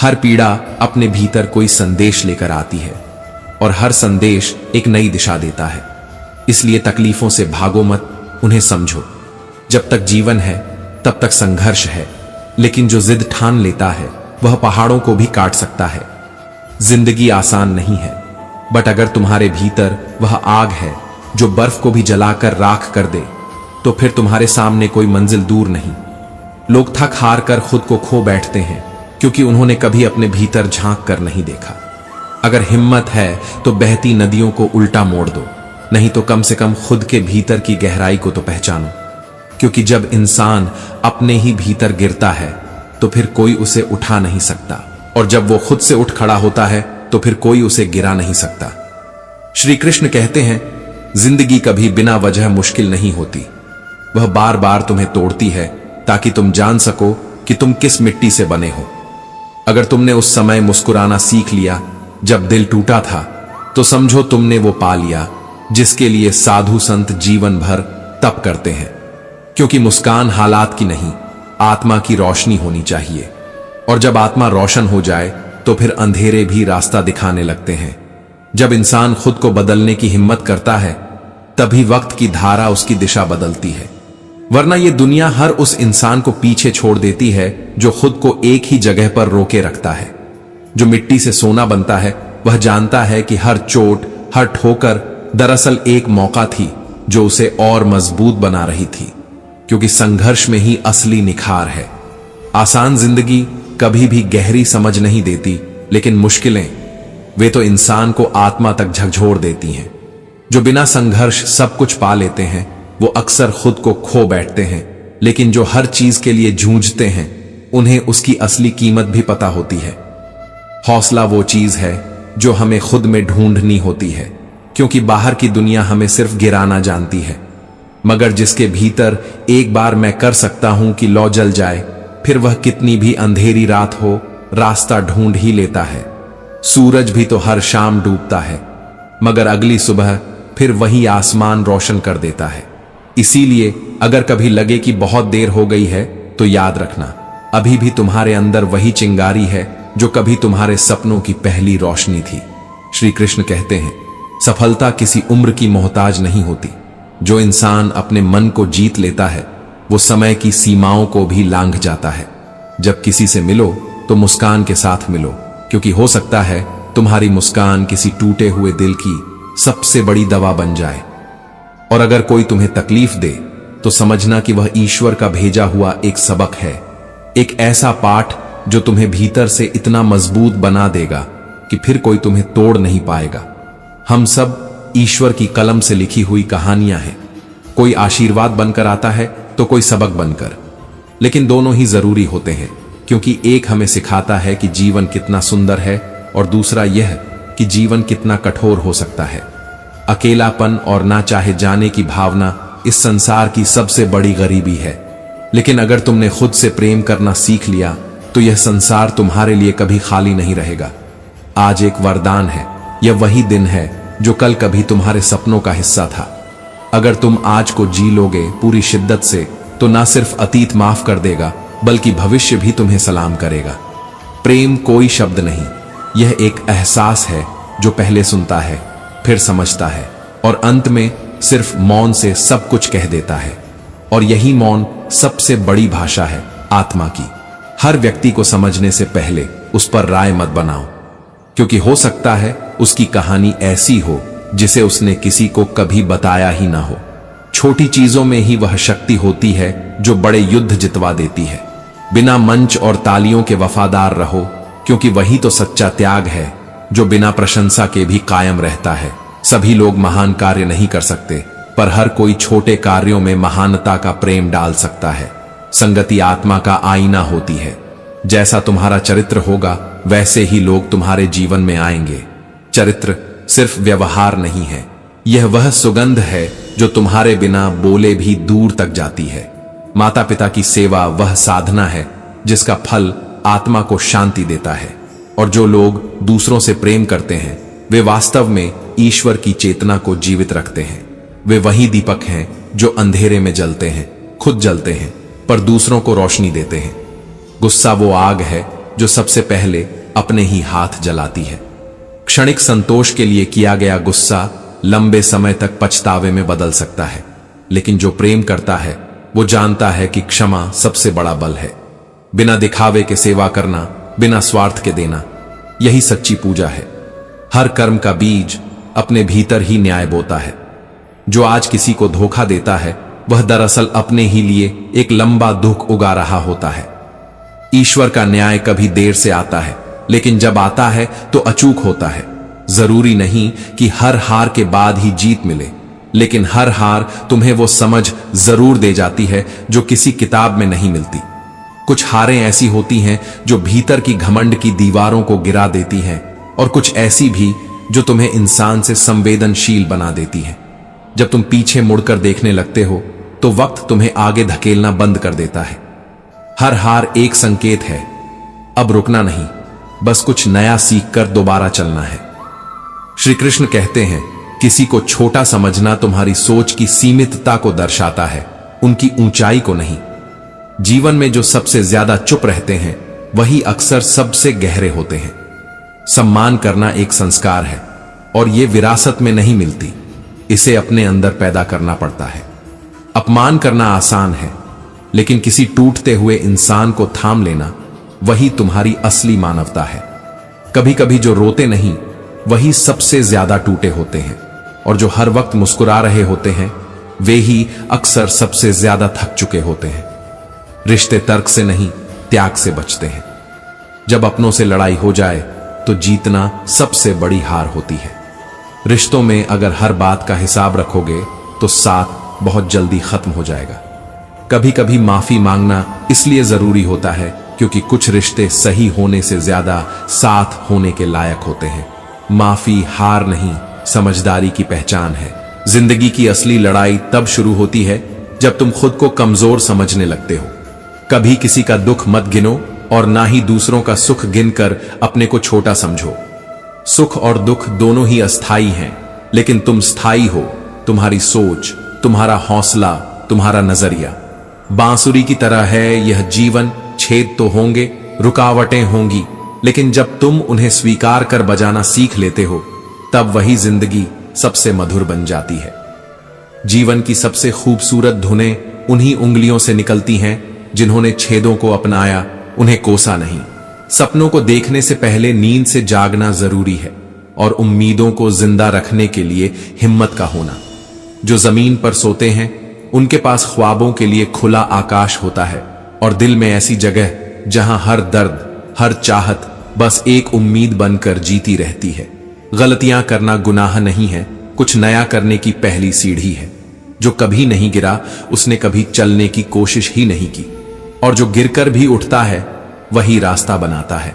Speaker 1: हर पीड़ा अपने भीतर कोई संदेश लेकर आती है और हर संदेश एक नई दिशा देता है। इसलिए तकलीफों से भागो मत, उन्हें समझो। जब तक जीवन है तब तक संघर्ष है, लेकिन जो जिद ठान लेता है वह पहाड़ों को भी काट सकता है। जिंदगी आसान नहीं है, बट अगर तुम्हारे भीतर वह आग है जो बर्फ को भी जलाकर राख कर दे, तो फिर तुम्हारे सामने कोई मंजिल दूर नहीं। लोग थक हार कर खुद को खो बैठते हैं क्योंकि उन्होंने कभी अपने भीतर झांक कर नहीं देखा। अगर हिम्मत है तो बहती नदियों को उल्टा मोड़ दो, नहीं तो कम से कम खुद के भीतर की गहराई को तो पहचानो। क्योंकि जब इंसान अपने ही भीतर गिरता है तो फिर कोई उसे उठा नहीं सकता, और जब वो खुद से उठ खड़ा होता है तो फिर कोई उसे गिरा नहीं सकता। श्री कृष्ण कहते हैं, जिंदगी कभी बिना वजह मुश्किल नहीं होती। वह बार बार तुम्हें तोड़ती है ताकि तुम जान सको कि तुम किस मिट्टी से बने हो। अगर तुमने उस समय मुस्कुराना सीख लिया जब दिल टूटा था, तो समझो तुमने वो पा लिया जिसके लिए साधु संत जीवन भर तप करते हैं। क्योंकि मुस्कान हालात की नहीं, आत्मा की रोशनी होनी चाहिए, और जब आत्मा रोशन हो जाए तो फिर अंधेरे भी रास्ता दिखाने लगते हैं। जब इंसान खुद को बदलने की हिम्मत करता है, तभी वक्त की धारा उसकी दिशा बदलती है। वरना ये दुनिया हर उस इंसान को पीछे छोड़ देती है जो खुद को एक ही जगह पर रोके रखता है। जो मिट्टी से सोना बनता है वह जानता है कि हर चोट, हर ठोकर दरअसल एक मौका थी जो उसे और मजबूत बना रही थी। क्योंकि संघर्ष में ही असली निखार है। आसान जिंदगी कभी भी गहरी समझ नहीं देती, लेकिन मुश्किलें, वे तो इंसान को आत्मा तक झकझोर देती हैं। जो बिना संघर्ष सब कुछ पा लेते हैं वो अक्सर खुद को खो बैठते हैं, लेकिन जो हर चीज के लिए जूझते हैं उन्हें उसकी असली कीमत भी पता होती है। हौसला वो चीज है जो हमें खुद में ढूंढनी होती है, क्योंकि बाहर की दुनिया हमें सिर्फ गिराना जानती है। मगर जिसके भीतर एक बार मैं कर सकता हूं कि लौ जल जाए, फिर वह कितनी भी अंधेरी रात हो रास्ता ढूंढ ही लेता है। सूरज भी तो हर शाम डूबता है, मगर अगली सुबह फिर वही आसमान रोशन कर देता है। इसीलिए अगर कभी लगे कि बहुत देर हो गई है, तो याद रखना, अभी भी तुम्हारे अंदर वही चिंगारी है जो कभी तुम्हारे सपनों की पहली रोशनी थी। श्री कृष्ण कहते हैं, सफलता किसी उम्र की मोहताज नहीं होती। जो इंसान अपने मन को जीत लेता है वो समय की सीमाओं को भी लांघ जाता है। जब किसी से मिलो तो मुस्कान के साथ मिलो, क्योंकि हो सकता है तुम्हारी मुस्कान किसी टूटे हुए दिल की सबसे बड़ी दवा बन जाए। और अगर कोई तुम्हें तकलीफ दे तो समझना कि वह ईश्वर का भेजा हुआ एक सबक है, एक ऐसा पाठ जो तुम्हें भीतर से इतना मजबूत बना देगा कि फिर कोई तुम्हें तोड़ नहीं पाएगा। हम सब ईश्वर की कलम से लिखी हुई कहानियां हैं। कोई आशीर्वाद बनकर आता है तो कोई सबक बनकर, लेकिन दोनों ही जरूरी होते हैं, क्योंकि एक हमें सिखाता है कि जीवन कितना सुंदर है और दूसरा यह कि जीवन कितना कठोर हो सकता है। अकेलापन और ना चाहे जाने की भावना इस संसार की सबसे बड़ी गरीबी है, लेकिन अगर तुमने खुद से प्रेम करना सीख लिया तो यह संसार तुम्हारे लिए कभी खाली नहीं रहेगा। आज एक वरदान है, यह वही दिन है जो कल कभी तुम्हारे सपनों का हिस्सा था। अगर तुम आज को जी लोगे पूरी शिद्दत से, तो ना सिर्फ अतीत माफ कर देगा बल्कि भविष्य भी तुम्हें सलाम करेगा। प्रेम कोई शब्द नहीं, यह एक एहसास है जो पहले सुनता है, फिर समझता है और अंत में सिर्फ मौन से सब कुछ कह देता है। और यही मौन सबसे बड़ी भाषा है आत्मा की। हर व्यक्ति को समझने से पहले उस पर राय मत बनाओ, क्योंकि हो सकता है उसकी कहानी ऐसी हो जिसे उसने किसी को कभी बताया ही ना हो। छोटी चीजों में ही वह शक्ति होती है जो बड़े युद्ध जितवा देती है। बिना मंच और तालियों के वफादार रहो, क्योंकि वही तो सच्चा त्याग है जो बिना प्रशंसा के भी कायम रहता है। सभी लोग महान कार्य नहीं कर सकते, पर हर कोई छोटे कार्यों में महानता का प्रेम डाल सकता है। संगति आत्मा का आईना होती है। जैसा तुम्हारा चरित्र होगा वैसे ही लोग तुम्हारे जीवन में आएंगे। चरित्र सिर्फ व्यवहार नहीं है, यह वह सुगंध है जो तुम्हारे बिना बोले भी दूर तक जाती है। माता पिता की सेवा वह साधना है जिसका फल आत्मा को शांति देता है। और जो लोग दूसरों से प्रेम करते हैं वे वास्तव में ईश्वर की चेतना को जीवित रखते हैं। वे वही दीपक हैं जो अंधेरे में जलते हैं, खुद जलते हैं पर दूसरों को रोशनी देते हैं। गुस्सा वो आग है जो सबसे पहले अपने ही हाथ जलाती है। क्षणिक संतोष के लिए किया गया गुस्सा लंबे समय तक पछतावे में बदल सकता है, लेकिन जो प्रेम करता है वो जानता है कि क्षमा सबसे बड़ा बल है। बिना दिखावे के सेवा करना, बिना स्वार्थ के देना, यही सच्ची पूजा है। हर कर्म का बीज अपने भीतर ही न्याय बोता है। जो आज किसी को धोखा देता है वह दरअसल अपने ही लिए एक लंबा दुख उगा रहा होता है। ईश्वर का न्याय कभी देर से आता है, लेकिन जब आता है तो अचूक होता है। जरूरी नहीं कि हर हार के बाद ही जीत मिले, लेकिन हर हार तुम्हें वो समझ जरूर दे जाती है जो किसी किताब में नहीं मिलती। कुछ हारें ऐसी होती हैं जो भीतर की घमंड की दीवारों को गिरा देती हैं, और कुछ ऐसी भी जो तुम्हें इंसान से संवेदनशील बना देती हैं। जब तुम पीछे मुड़कर देखने लगते हो तो वक्त तुम्हें आगे धकेलना बंद कर देता है। हर हार एक संकेत है, अब रुकना नहीं, बस कुछ नया सीखकर दोबारा चलना है। श्री कृष्ण कहते हैं, किसी को छोटा समझना तुम्हारी सोच की सीमितता को दर्शाता है, उनकी ऊंचाई को नहीं। जीवन में जो सबसे ज्यादा चुप रहते हैं वही अक्सर सबसे गहरे होते हैं। सम्मान करना एक संस्कार है और यह विरासत में नहीं मिलती, इसे अपने अंदर पैदा करना पड़ता है। अपमान करना आसान है, लेकिन किसी टूटते हुए इंसान को थाम लेना वही तुम्हारी असली मानवता है। कभी कभी जो रोते नहीं वही सबसे ज्यादा टूटे होते हैं, और जो हर वक्त मुस्कुरा रहे होते हैं वे ही अक्सर सबसे ज्यादा थक चुके होते हैं। रिश्ते तर्क से नहीं, त्याग से बचते हैं। जब अपनों से लड़ाई हो जाए तो जीतना सबसे बड़ी हार होती है। रिश्तों में अगर हर बात का हिसाब रखोगे तो साथ बहुत जल्दी खत्म हो जाएगा। कभी कभी माफी मांगना इसलिए जरूरी होता है क्योंकि कुछ रिश्ते सही होने से ज्यादा साथ होने के लायक होते हैं। माफी हार नहीं, समझदारी की पहचान है। जिंदगी की असली लड़ाई तब शुरू होती है जब तुम खुद को कमजोर समझने लगते हो। कभी किसी का दुख मत गिनो और ना ही दूसरों का सुख गिनकर अपने को छोटा समझो। सुख और दुख दोनों ही अस्थाई हैं, लेकिन तुम स्थायी हो। तुम्हारी सोच, तुम्हारा हौसला, तुम्हारा नजरिया बांसुरी की तरह है यह जीवन। छेद तो होंगे, रुकावटें होंगी, लेकिन जब तुम उन्हें स्वीकार कर बजाना सीख लेते हो तब वही जिंदगी सबसे मधुर बन जाती है। जीवन की सबसे खूबसूरत धुनें उन्हीं उंगलियों से निकलती हैं जिन्होंने छेदों को अपनाया, उन्हें कोसा नहीं। सपनों को देखने से पहले नींद से जागना जरूरी है, और उम्मीदों को जिंदा रखने के लिए हिम्मत का होना। जो जमीन पर सोते हैं उनके पास ख्वाबों के लिए खुला आकाश होता है, और दिल में ऐसी जगह जहां हर दर्द, हर चाहत बस एक उम्मीद बनकर जीती रहती है। गलतियां करना गुनाह नहीं है, कुछ नया करने की पहली सीढ़ी है। जो कभी नहीं गिरा उसने कभी चलने की कोशिश ही नहीं की, और जो गिरकर भी उठता है वही रास्ता बनाता है।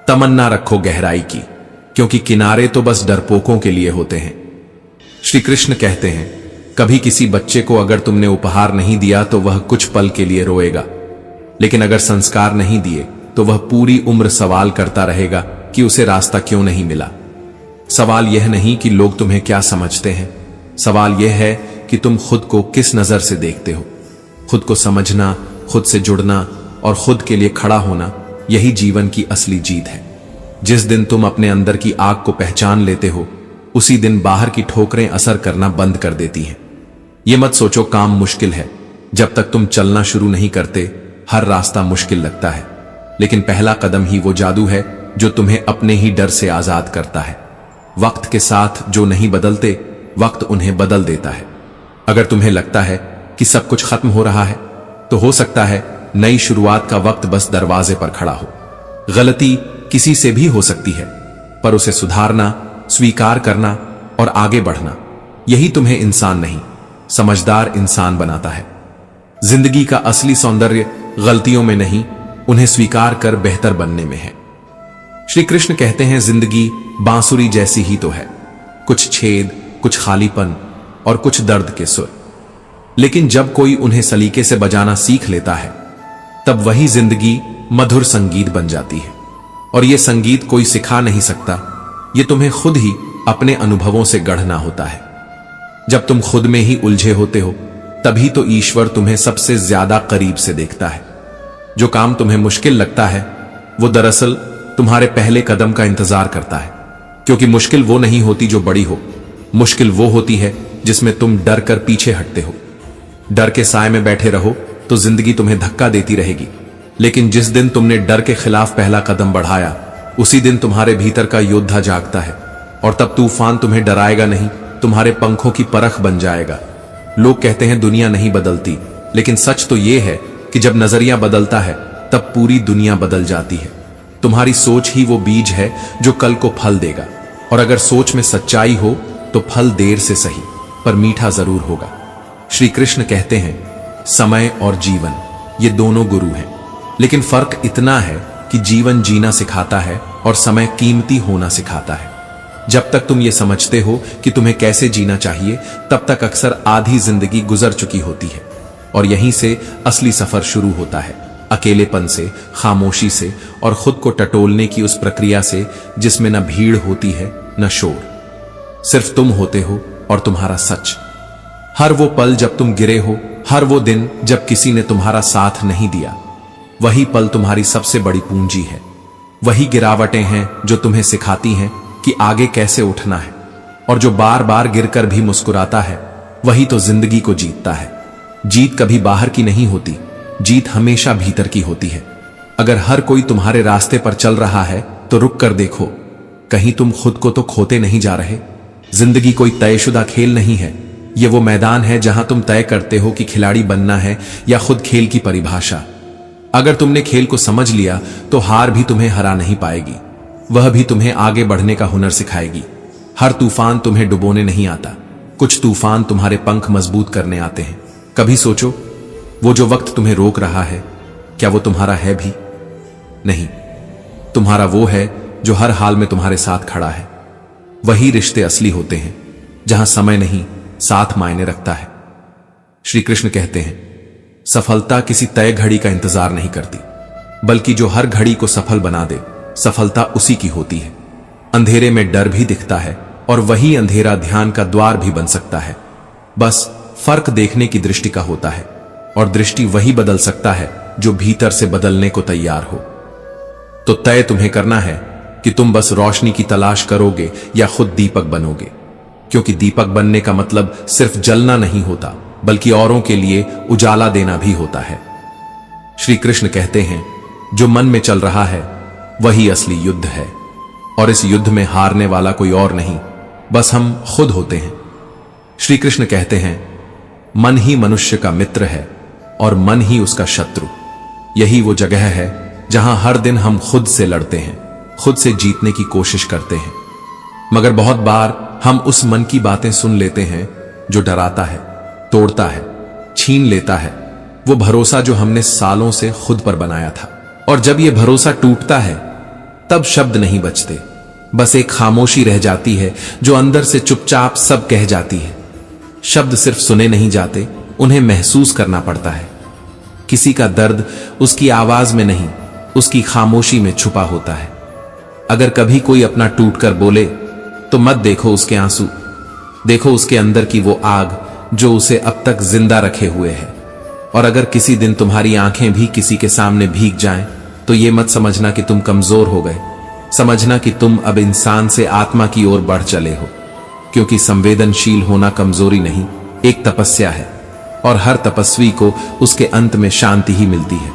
Speaker 1: तमन्ना रखो गहराई की, क्योंकि किनारे तो बस डरपोकों के लिए होते हैं। श्री कृष्ण कहते हैं, कभी किसी बच्चे को अगर तुमने उपहार नहीं दिया तो वह कुछ पल के लिए रोएगा, लेकिन अगर संस्कार नहीं दिए तो वह पूरी उम्र सवाल करता रहेगा कि उसे रास्ता क्यों नहीं मिला। सवाल यह नहीं कि लोग तुम्हें क्या समझते हैं, सवाल यह है कि तुम खुद को किस नजर से देखते हो। खुद को समझना, खुद से जुड़ना और खुद के लिए खड़ा होना, यही जीवन की असली जीत है। जिस दिन तुम अपने अंदर की आग को पहचान लेते हो उसी दिन बाहर की ठोकरें असर करना बंद कर देती हैं। ये मत सोचो काम मुश्किल है। जब तक तुम चलना शुरू नहीं करते हर रास्ता मुश्किल लगता है, लेकिन पहला कदम ही वो जादू है जो तुम्हें अपने ही डर से आजाद करता है। वक्त के साथ जो नहीं बदलते वक्त उन्हें बदल देता है। अगर तुम्हें लगता है कि सब कुछ खत्म हो रहा है तो हो सकता है नई शुरुआत का वक्त बस दरवाजे पर खड़ा हो। गलती किसी से भी हो सकती है, पर उसे सुधारना, स्वीकार करना और आगे बढ़ना, यही तुम्हें इंसान नहीं समझदार इंसान बनाता है। जिंदगी का असली सौंदर्य गलतियों में नहीं, उन्हें स्वीकार कर बेहतर बनने में है। श्री कृष्ण कहते हैं, जिंदगी बांसुरी जैसी ही तो है, कुछ छेद, कुछ खालीपन और कुछ दर्द के सुर। लेकिन जब कोई उन्हें सलीके से बजाना सीख लेता है तब वही जिंदगी मधुर संगीत बन जाती है। और यह संगीत कोई सिखा नहीं सकता, यह तुम्हें खुद ही अपने अनुभवों से गढ़ना होता है। जब तुम खुद में ही उलझे होते हो तभी तो ईश्वर तुम्हें सबसे ज्यादा करीब से देखता है। जो काम तुम्हें मुश्किल लगता है वो दरअसल तुम्हारे पहले कदम का इंतजार करता है। क्योंकि मुश्किल वो नहीं होती जो बड़ी हो, मुश्किल वो होती है जिसमें तुम डर कर पीछे हटते हो। डर के साए में बैठे रहो तो जिंदगी तुम्हें धक्का देती रहेगी, लेकिन जिस दिन तुमने डर के खिलाफ पहला कदम बढ़ाया, उसी दिन तुम्हारे भीतर का योद्धा जागता है, और तब तूफान तुम्हें डराएगा नहीं, तुम्हारे पंखों की परख बन जाएगा। लोग कहते हैं दुनिया नहीं बदलती, लेकिन सच तो यह है कि जब नजरिया बदलता है तब पूरी दुनिया बदल जाती है। तुम्हारी सोच ही वो बीज है जो कल को फल देगा, और अगर सोच में सच्चाई हो तो फल देर से सही पर मीठा जरूर होगा। श्री कृष्ण कहते हैं, समय और जीवन ये दोनों गुरु हैं, लेकिन फर्क इतना है कि जीवन जीना सिखाता है और समय कीमती होना सिखाता है। जब तक तुम ये समझते हो कि तुम्हें कैसे जीना चाहिए, तब तक अक्सर आधी जिंदगी गुजर चुकी होती है, और यहीं से असली सफर शुरू होता है। अकेलेपन से, खामोशी से, और खुद को टटोलने की उस प्रक्रिया से जिसमें न भीड़ होती है न शोर। सिर्फ तुम होते हो और तुम्हारा सच। हर वो पल जब तुम गिरे हो, हर वो दिन जब किसी ने तुम्हारा साथ नहीं दिया, वही पल तुम्हारी सबसे बड़ी पूंजी है। वही गिरावटें हैं जो तुम्हें सिखाती हैं कि आगे कैसे उठना है, और जो बार बार गिरकर भी मुस्कुराता है, वही तो जिंदगी को जीतता है। जीत कभी बाहर की नहीं होती, जीत हमेशा भीतर की होती है। अगर हर कोई तुम्हारे रास्ते पर चल रहा है तो रुक कर देखो, कहीं तुम खुद को तो खोते नहीं जा रहे। जिंदगी कोई तयशुदा खेल नहीं है, ये वो मैदान है जहां तुम तय करते हो कि खिलाड़ी बनना है या खुद खेल की परिभाषा। अगर तुमने खेल को समझ लिया तो हार भी तुम्हें हरा नहीं पाएगी, वह भी तुम्हें आगे बढ़ने का हुनर सिखाएगी। हर तूफान तुम्हें डुबोने नहीं आता, कुछ तूफान तुम्हारे पंख मजबूत करने आते हैं। कभी सोचो, वो जो वक्त तुम्हें रोक रहा है, क्या वो तुम्हारा है भी? नहीं, तुम्हारा वो है जो हर हाल में तुम्हारे साथ खड़ा है। वही रिश्ते असली होते हैं जहां समय नहीं, साथ मायने रखता है। श्री कृष्ण कहते हैं, सफलता किसी तय घड़ी का इंतजार नहीं करती, बल्कि जो हर घड़ी को सफल बना दे, सफलता उसी की होती है। अंधेरे में डर भी दिखता है, और वही अंधेरा ध्यान का द्वार भी बन सकता है। बस फर्क देखने की दृष्टि का होता है, और दृष्टि वही बदल सकता है जो भीतर से बदलने को तैयार हो। तो तय तुम्हें करना है कि तुम बस रोशनी की तलाश करोगे या खुद दीपक बनोगे, क्योंकि दीपक बनने का मतलब सिर्फ जलना नहीं होता, बल्कि औरों के लिए उजाला देना भी होता है। श्री कृष्ण कहते हैं, जो मन में चल रहा है वही असली युद्ध है, और इस युद्ध में हारने वाला कोई और नहीं, बस हम खुद होते हैं। श्री कृष्ण कहते हैं, मन ही मनुष्य का मित्र है और मन ही उसका शत्रु। यही वो जगह है जहां हर दिन हम खुद से लड़ते हैं, खुद से जीतने की कोशिश करते हैं। मगर बहुत बार हम उस मन की बातें सुन लेते हैं जो डराता है, तोड़ता है, छीन लेता है वो भरोसा जो हमने सालों से खुद पर बनाया था। और जब ये भरोसा टूटता है तब शब्द नहीं बचते, बस एक खामोशी रह जाती है जो अंदर से चुपचाप सब कह जाती है। शब्द सिर्फ सुने नहीं जाते, उन्हें महसूस करना पड़ता है। किसी का दर्द उसकी आवाज में नहीं, उसकी खामोशी में छुपा होता है। अगर कभी कोई अपना टूटकर बोले तो मत देखो उसके आंसू, देखो उसके अंदर की वो आग जो उसे अब तक जिंदा रखे हुए है। और अगर किसी दिन तुम्हारी आंखें भी किसी के सामने भीग जाएं, तो ये मत समझना कि तुम कमजोर हो गए, समझना कि तुम अब इंसान से आत्मा की ओर बढ़ चले हो। क्योंकि संवेदनशील होना कमजोरी नहीं, एक तपस्या है, और हर तपस्वी को उसके अंत में शांति ही मिलती है।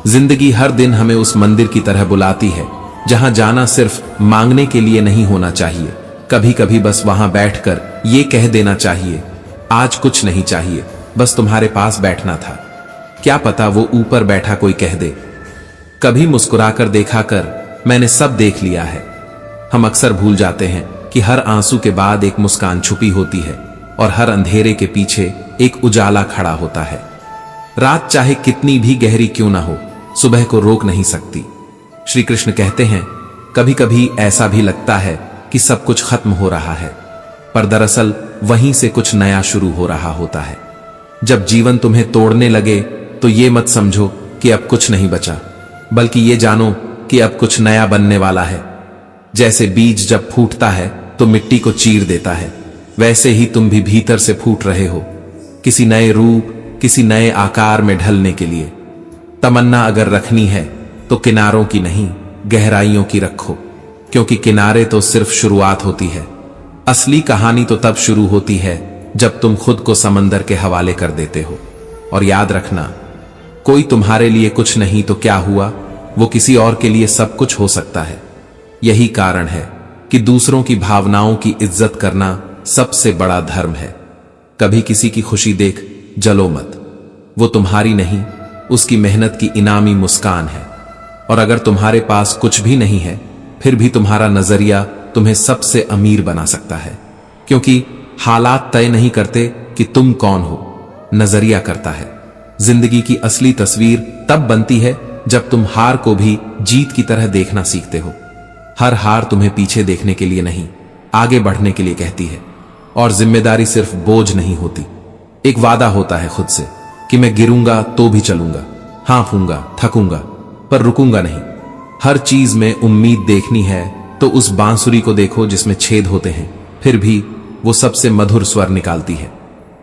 Speaker 1: जिंदगी हर दिन हमें उस मंदिर की तरह बुलाती है जहां जाना सिर्फ मांगने के लिए नहीं होना चाहिए। कभी कभी बस वहां बैठकर ये कह देना चाहिए, आज कुछ नहीं चाहिए, बस तुम्हारे पास बैठना था। क्या पता वो ऊपर बैठा कोई कह दे, कभी मुस्कुराकर देखा कर मैंने सब देख लिया है। हम अक्सर भूल जाते हैं कि हर आंसू के बाद एक मुस्कान छुपी होती है, और हर अंधेरे के पीछे एक उजाला खड़ा होता है। रात चाहे कितनी भी गहरी क्यों ना हो, सुबह को रोक नहीं सकती। श्री कृष्ण कहते हैं, कभी कभी ऐसा भी लगता है कि सब कुछ खत्म हो रहा है, पर दरअसल वहीं से कुछ नया शुरू हो रहा होता है। जब जीवन तुम्हें तोड़ने लगे तो ये मत समझो कि अब कुछ नहीं बचा, बल्कि ये जानो कि अब कुछ नया बनने वाला है। जैसे बीज जब फूटता है तो मिट्टी को चीर देता है, वैसे ही तुम भी भीतर से फूट रहे हो, किसी नए रूप, किसी नए आकार में ढलने के लिए। तमन्ना अगर रखनी है तो किनारों की नहीं, गहराइयों की रखो, क्योंकि किनारे तो सिर्फ शुरुआत होती है। असली कहानी तो तब शुरू होती है जब तुम खुद को समंदर के हवाले कर देते हो। और याद रखना, कोई तुम्हारे लिए कुछ नहीं तो क्या हुआ, वो किसी और के लिए सब कुछ हो सकता है। यही कारण है कि दूसरों की भावनाओं की इज्जत करना सबसे बड़ा धर्म है। कभी किसी की खुशी देख जलो मत, वो तुम्हारी नहीं, उसकी मेहनत की इनामी मुस्कान है। और अगर तुम्हारे पास कुछ भी नहीं है, फिर भी तुम्हारा नजरिया तुम्हें सबसे अमीर बना सकता है, क्योंकि हालात तय नहीं करते कि तुम कौन हो, नजरिया करता है। जिंदगी की असली तस्वीर तब बनती है जब तुम हार को भी जीत की तरह देखना सीखते हो। हर हार तुम्हें पीछे देखने के लिए नहीं, आगे बढ़ने के लिए कहती है। और जिम्मेदारी सिर्फ बोझ नहीं होती, एक वादा होता है खुद से कि मैं गिरूंगा तो भी चलूंगा, हाँफूंगा, थकूंगा, पर रुकूंगा नहीं। हर चीज में उम्मीद देखनी है तो उस बांसुरी को देखो जिसमें छेद होते हैं, फिर भी वो सबसे मधुर स्वर निकालती है।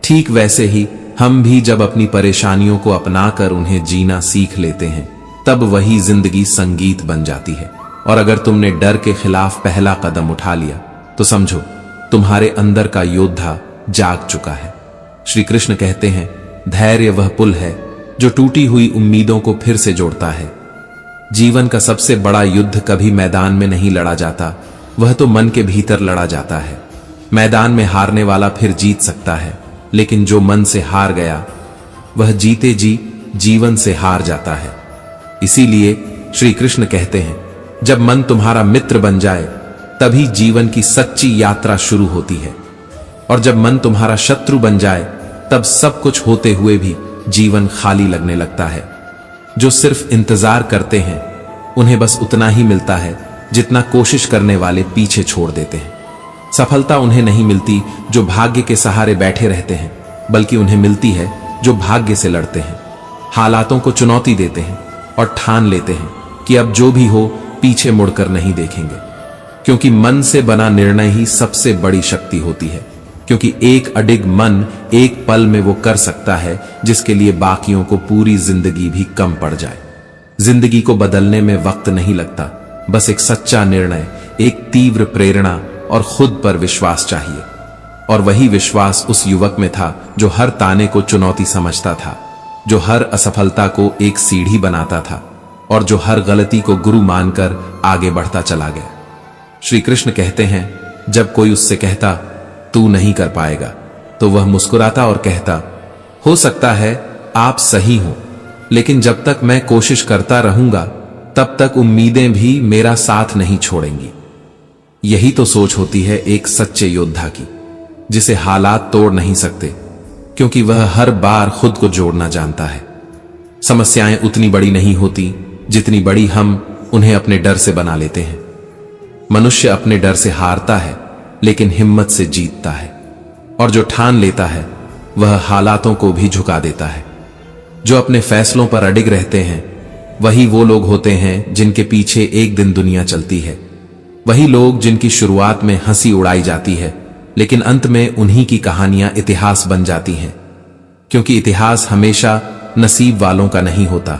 Speaker 1: ठीक वैसे ही हम भी जब अपनी परेशानियों को अपनाकर उन्हें जीना सीख लेते हैं, तब वही जिंदगी संगीत बन जाती है। और अगर तुमने डर के खिलाफ पहला कदम उठा लिया तो समझो तुम्हारे अंदर का योद्धा जाग चुका है। श्री कृष्ण कहते हैं, धैर्य वह पुल है जो टूटी हुई उम्मीदों को फिर से जोड़ता है। जीवन का सबसे बड़ा युद्ध कभी मैदान में नहीं लड़ा जाता, वह तो मन के भीतर लड़ा जाता है। मैदान में हारने वाला फिर जीत सकता है, लेकिन जो मन से हार गया वह जीते जी जीवन से हार जाता है। इसीलिए श्री कृष्ण कहते हैं, जब मन तुम्हारा मित्र बन जाए तभी जीवन की सच्ची यात्रा शुरू होती है। और जब मन तुम्हारा शत्रु बन जाए तब सब कुछ होते हुए भी जीवन खाली लगने लगता है। जो सिर्फ इंतजार करते हैं उन्हें बस उतना ही मिलता है जितना कोशिश करने वाले पीछे छोड़ देते हैं। सफलता उन्हें नहीं मिलती जो भाग्य के सहारे बैठे रहते हैं, बल्कि उन्हें मिलती है जो भाग्य से लड़ते हैं, हालातों को चुनौती देते हैं और ठान लेते हैं कि अब जो भी हो पीछे मुड़कर नहीं देखेंगे। क्योंकि मन से बना निर्णय ही सबसे बड़ी शक्ति होती है। क्योंकि एक अडिग मन एक पल में वो कर सकता है जिसके लिए बाकियों को पूरी जिंदगी भी कम पड़ जाए। जिंदगी को बदलने में वक्त नहीं लगता, बस एक सच्चा निर्णय, एक तीव्र प्रेरणा और खुद पर विश्वास चाहिए। और वही विश्वास उस युवक में था जो हर ताने को चुनौती समझता था, जो हर असफलता को एक सीढ़ी बनाता था और जो हर गलती को गुरु मानकर आगे बढ़ता चला गया। श्री कृष्ण कहते हैं, जब कोई उससे कहता तू नहीं कर पाएगा, तो वह मुस्कुराता और कहता, हो सकता है आप सही हो, लेकिन जब तक मैं कोशिश करता रहूंगा तब तक उम्मीदें भी मेरा साथ नहीं छोड़ेंगी। यही तो सोच होती है एक सच्चे योद्धा की, जिसे हालात तोड़ नहीं सकते, क्योंकि वह हर बार खुद को जोड़ना जानता है। समस्याएं उतनी बड़ी नहीं होती जितनी बड़ी हम उन्हें अपने डर से बना लेते हैं। मनुष्य अपने डर से हारता है, लेकिन हिम्मत से जीतता है। और जो ठान लेता है वह हालातों को भी झुका देता है। जो अपने फैसलों पर अडिग रहते हैं वही वो लोग होते हैं जिनके पीछे एक दिन दुनिया चलती है। वही लोग जिनकी शुरुआत में हंसी उड़ाई जाती है, लेकिन अंत में उन्हीं की कहानियां इतिहास बन जाती हैं। क्योंकि इतिहास हमेशा नसीब वालों का नहीं होता।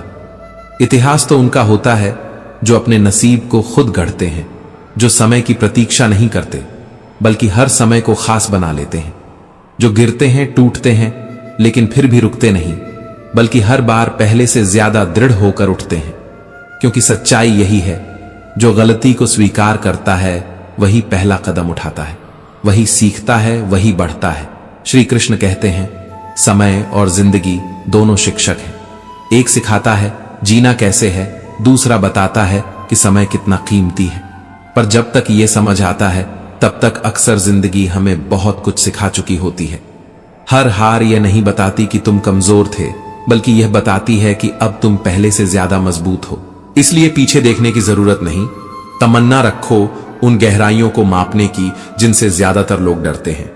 Speaker 1: इतिहास तो उनका होता है जो अपने नसीब को खुद गढ़ते हैं, जो समय की प्रतीक्षा नहीं करते बल्कि हर समय को खास बना लेते हैं, जो गिरते हैं, टूटते हैं, लेकिन फिर भी रुकते नहीं, बल्कि हर बार पहले से ज्यादा दृढ़ होकर उठते हैं। क्योंकि सच्चाई यही है, जो गलती को स्वीकार करता है वही पहला कदम उठाता है, वही सीखता है, वही बढ़ता है। श्री कृष्ण कहते हैं, समय और जिंदगी दोनों शिक्षक हैं। एक सिखाता है जीना कैसे है, दूसरा बताता है कि समय कितना कीमती है। पर जब तक ये समझ आता है तब तक अक्सर जिंदगी हमें बहुत कुछ सिखा चुकी होती है। हर हार यह नहीं बताती कि तुम कमजोर थे, बल्कि यह बताती है कि अब तुम पहले से ज्यादा मजबूत हो। इसलिए पीछे देखने की जरूरत नहीं, तमन्ना रखो उन गहराइयों को मापने की जिनसे ज्यादातर लोग डरते हैं।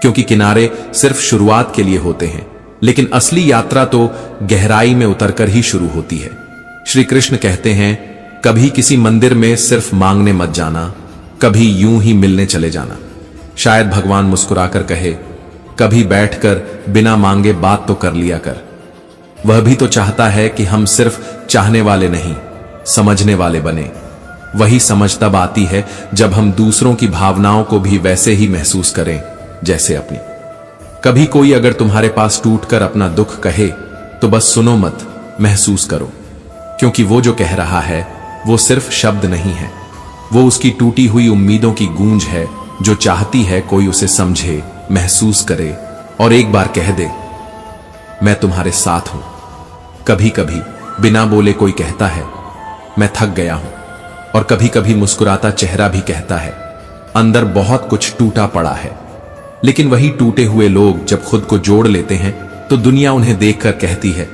Speaker 1: क्योंकि किनारे सिर्फ शुरुआत के लिए होते हैं, लेकिन असली यात्रा तो गहराई में उतरकर ही शुरू होती है। श्री कृष्ण कहते हैं, कभी किसी मंदिर में सिर्फ मांगने मत जाना, कभी यूं ही मिलने चले जाना। शायद भगवान मुस्कुराकर कहे, कभी बैठकर बिना मांगे बात तो कर लिया कर। वह भी तो चाहता है कि हम सिर्फ चाहने वाले नहीं, समझने वाले बने। वही समझ तब आती है जब हम दूसरों की भावनाओं को भी वैसे ही महसूस करें जैसे अपनी। कभी कोई अगर तुम्हारे पास टूटकर अपना दुख कहे तो बस सुनो मत, महसूस करो, क्योंकि वो जो कह रहा है वो सिर्फ शब्द नहीं है, वो उसकी टूटी हुई उम्मीदों की गूंज है जो चाहती है कोई उसे समझे, महसूस करे और एक बार कह दे, मैं तुम्हारे साथ हूं। कभी कभी बिना बोले कोई कहता है, मैं थक गया हूं, और कभी कभी मुस्कुराता चेहरा भी कहता है, अंदर बहुत कुछ टूटा पड़ा है। लेकिन वही टूटे हुए लोग जब खुद को जोड़ लेते हैं तो दुनिया उन्हें देखकर कहती है,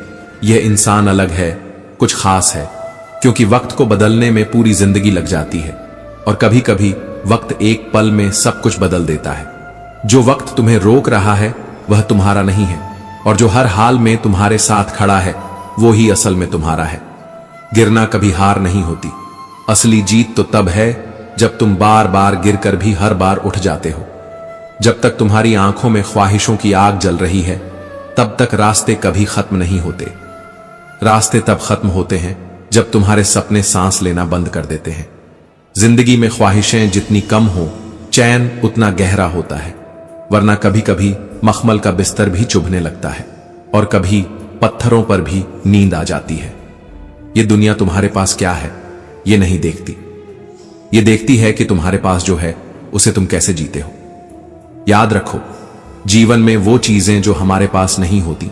Speaker 1: यह इंसान अलग है, कुछ खास है, क्योंकि वक्त को बदलने में पूरी जिंदगी लग जाती है, और कभी कभी वक्त एक पल में सब कुछ बदल देता है। जो वक्त तुम्हें रोक रहा है वह तुम्हारा नहीं है, और जो हर हाल में तुम्हारे साथ खड़ा है वो ही असल में तुम्हारा है। गिरना कभी हार नहीं होती, असली जीत तो तब है जब तुम बार बार गिरकर भी हर बार उठ जाते हो। जब तक तुम्हारी आंखों में ख्वाहिशों की आग जल रही है तब तक रास्ते कभी खत्म नहीं होते। रास्ते तब खत्म होते हैं जब तुम्हारे सपने सांस लेना बंद कर देते हैं। जिंदगी में ख्वाहिशें जितनी कम हो, चैन उतना गहरा होता है, वरना कभी कभी मखमल का बिस्तर भी चुभने लगता है और कभी पत्थरों पर भी नींद आ जाती है। ये दुनिया तुम्हारे पास क्या है ये नहीं देखती, ये देखती है कि तुम्हारे पास जो है उसे तुम कैसे जीते हो। याद रखो, जीवन में वो चीजें जो हमारे पास नहीं होती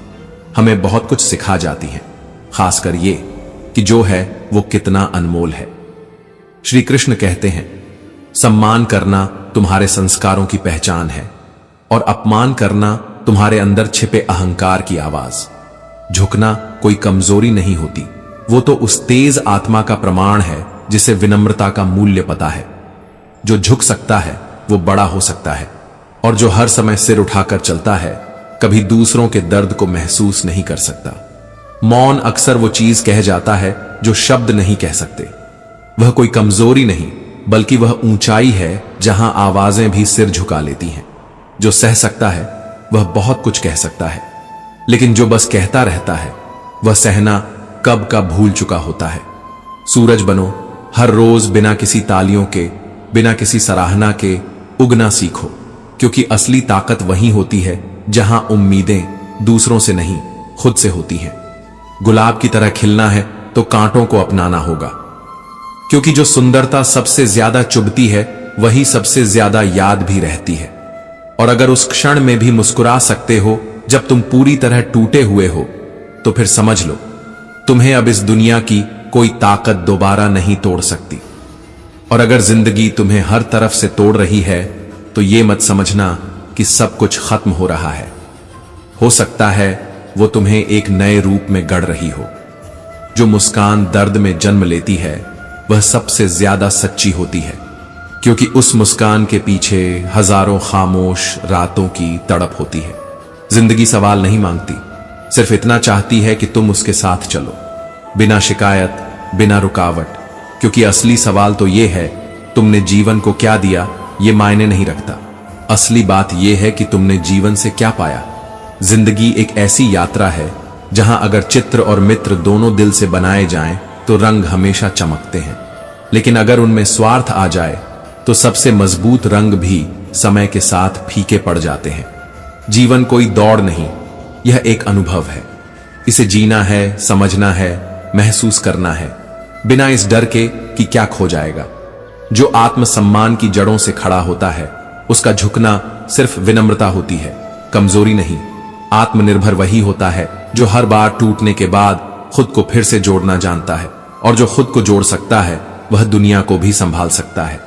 Speaker 1: हमें बहुत कुछ सिखा जाती हैं, खासकर ये कि जो है वो कितना अनमोल है। श्री कृष्ण कहते हैं, सम्मान करना तुम्हारे संस्कारों की पहचान है और अपमान करना तुम्हारे अंदर छिपे अहंकार की आवाज। झुकना कोई कमजोरी नहीं होती, वो तो उस तेज आत्मा का प्रमाण है जिसे विनम्रता का मूल्य पता है। जो झुक सकता है वो बड़ा हो सकता है, और जो हर समय सिर उठाकर चलता है कभी दूसरों के दर्द को महसूस नहीं कर सकता। मौन अक्सर वो चीज कह जाता है जो शब्द नहीं कह सकते। वह कोई कमजोरी नहीं बल्कि वह ऊंचाई है जहां आवाजें भी सिर झुका लेती हैं। जो सह सकता है वह बहुत कुछ कह सकता है, लेकिन जो बस कहता रहता है वह सहना कब का भूल चुका होता है। सूरज बनो, हर रोज बिना किसी तालियों के, बिना किसी सराहना के उगना सीखो, क्योंकि असली ताकत वहीं होती है जहां उम्मीदें दूसरों से नहीं खुद से होती हैं। गुलाब की तरह खिलना है तो कांटों को अपनाना होगा, क्योंकि जो सुंदरता सबसे ज्यादा चुभती है वही सबसे ज्यादा याद भी रहती है। और अगर उस क्षण में भी मुस्कुरा सकते हो जब तुम पूरी तरह टूटे हुए हो तो फिर समझ लो तुम्हें अब इस दुनिया की कोई ताकत दोबारा नहीं तोड़ सकती। और अगर जिंदगी तुम्हें हर तरफ से तोड़ रही है तो ये मत समझना कि सब कुछ खत्म हो रहा है। हो सकता है वो तुम्हें एक नए रूप में गढ़ रही हो। जो मुस्कान दर्द में जन्म लेती है वह सबसे ज्यादा सच्ची होती है, क्योंकि उस मुस्कान के पीछे हजारों खामोश रातों की तड़प होती है। जिंदगी सवाल नहीं मांगती, सिर्फ इतना चाहती है कि तुम उसके साथ चलो, बिना शिकायत, बिना रुकावट। क्योंकि असली सवाल तो यह है, तुमने जीवन को क्या दिया ये मायने नहीं रखता। असली बात यह है कि तुमने जीवन से क्या पाया। जिंदगी एक ऐसी यात्रा है जहां अगर चित्र और मित्र दोनों दिल से बनाए जाएं तो रंग हमेशा चमकते हैं, लेकिन अगर उनमें स्वार्थ आ जाए तो सबसे मजबूत रंग भी समय के साथ फीके पड़ जाते हैं। जीवन कोई दौड़ नहीं, यह एक अनुभव है। इसे जीना है, समझना है, महसूस करना है, बिना इस डर के कि क्या खो जाएगा। जो आत्मसम्मान की जड़ों से खड़ा होता है उसका झुकना सिर्फ विनम्रता होती है, कमजोरी नहीं। आत्मनिर्भर वही होता है जो हर बार टूटने के बाद खुद को फिर से जोड़ना जानता है, और जो खुद को जोड़ सकता है वह दुनिया को भी संभाल सकता है।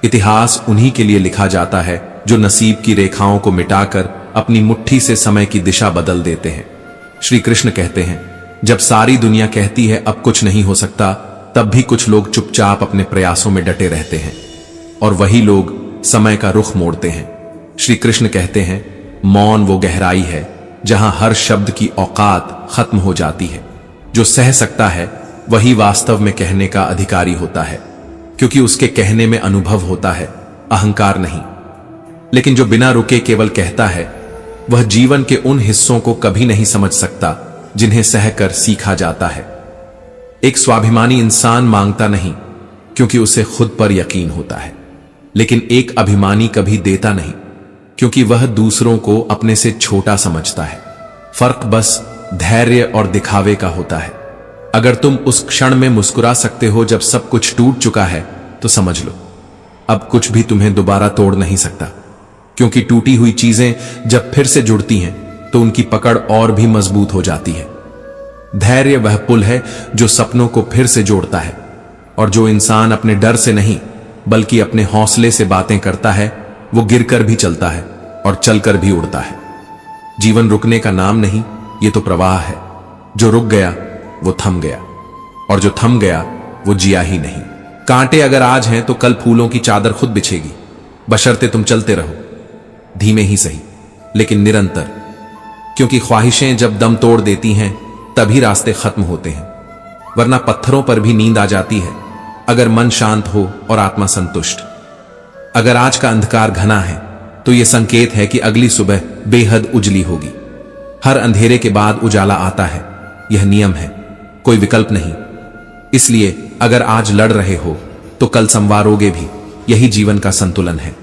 Speaker 1: इतिहास उन्हीं के लिए लिखा जाता है जो नसीब की रेखाओं को मिटाकर अपनी मुट्ठी से समय की दिशा बदल देते हैं। श्री कृष्ण कहते हैं, जब सारी दुनिया कहती है अब कुछ नहीं हो सकता, तब भी कुछ लोग चुपचाप अपने प्रयासों में डटे रहते हैं, और वही लोग समय का रुख मोड़ते हैं। श्री कृष्ण कहते हैं, मौन वो गहराई है जहां हर शब्द की औकात खत्म हो जाती है। जो सह सकता है वही वास्तव में कहने का अधिकारी होता है, क्योंकि उसके कहने में अनुभव होता है, अहंकार नहीं। लेकिन जो बिना रुके केवल कहता है वह जीवन के उन हिस्सों को कभी नहीं समझ सकता जिन्हें सहकर सीखा जाता है। एक स्वाभिमानी इंसान मांगता नहीं, क्योंकि उसे खुद पर यकीन होता है। लेकिन एक अभिमानी कभी देता नहीं, क्योंकि वह दूसरों को अपने से छोटा समझता है। फर्क बस धैर्य और दिखावे का होता है। अगर तुम उस क्षण में मुस्कुरा सकते हो जब सब कुछ टूट चुका है, तो समझ लो अब कुछ भी तुम्हें दोबारा तोड़ नहीं सकता, क्योंकि टूटी हुई चीजें जब फिर से जुड़ती हैं तो उनकी पकड़ और भी मजबूत हो जाती है। धैर्य वह पुल है जो सपनों को फिर से जोड़ता है, और जो इंसान अपने डर से नहीं बल्कि अपने हौसले से बातें करता है, वो गिरकर भी चलता है और चलकर भी उड़ता है। जीवन रुकने का नाम नहीं, ये तो प्रवाह है। जो रुक गया वो थम गया, और जो थम गया वो जिया ही नहीं। कांटे अगर आज हैं तो कल फूलों की चादर खुद बिछेगी, बशर्ते तुम चलते रहो, धीमे ही सही लेकिन निरंतर। क्योंकि ख्वाहिशें जब दम तोड़ देती हैं तभी रास्ते खत्म होते हैं, वरना पत्थरों पर भी नींद आ जाती है अगर मन शांत हो और आत्मा संतुष्ट। अगर आज का अंधकार घना है तो यह संकेत है कि अगली सुबह बेहद उजली होगी। हर अंधेरे के बाद उजाला आता है, यह नियम है, कोई विकल्प नहीं। इसलिए अगर आज लड़ रहे हो तो कल संवारोगे भी, यही जीवन का संतुलन है।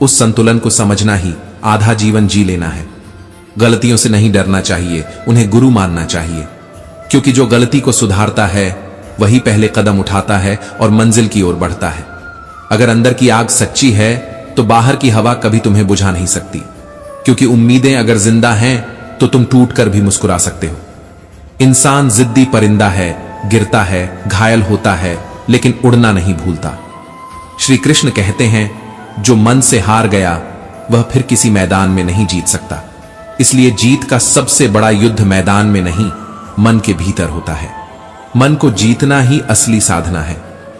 Speaker 1: उस संतुलन को समझना ही आधा जीवन जी लेना है। गलतियों से नहीं डरना चाहिए, उन्हें गुरु मानना चाहिए, क्योंकि जो गलती को सुधारता है वही पहले कदम उठाता है और मंजिल की ओर बढ़ता है। अगर अंदर की आग सच्ची है तो बाहर की हवा कभी तुम्हें बुझा नहीं सकती, क्योंकि उम्मीदें अगर जिंदा हैं तो तुम टूट कर भी मुस्कुरा सकते हो। इंसान जिद्दी परिंदा है, गिरता है, घायल होता है, लेकिन उड़ना नहीं भूलता। श्री कृष्ण कहते हैं, जो मन से हार गया वह फिर किसी मैदान में नहीं जीत सकता। इसलिए जीत का सबसे बड़ा युद्ध मैदान में नहीं, मन के भीतर होता है। मन को जीतना ही असली साधना है,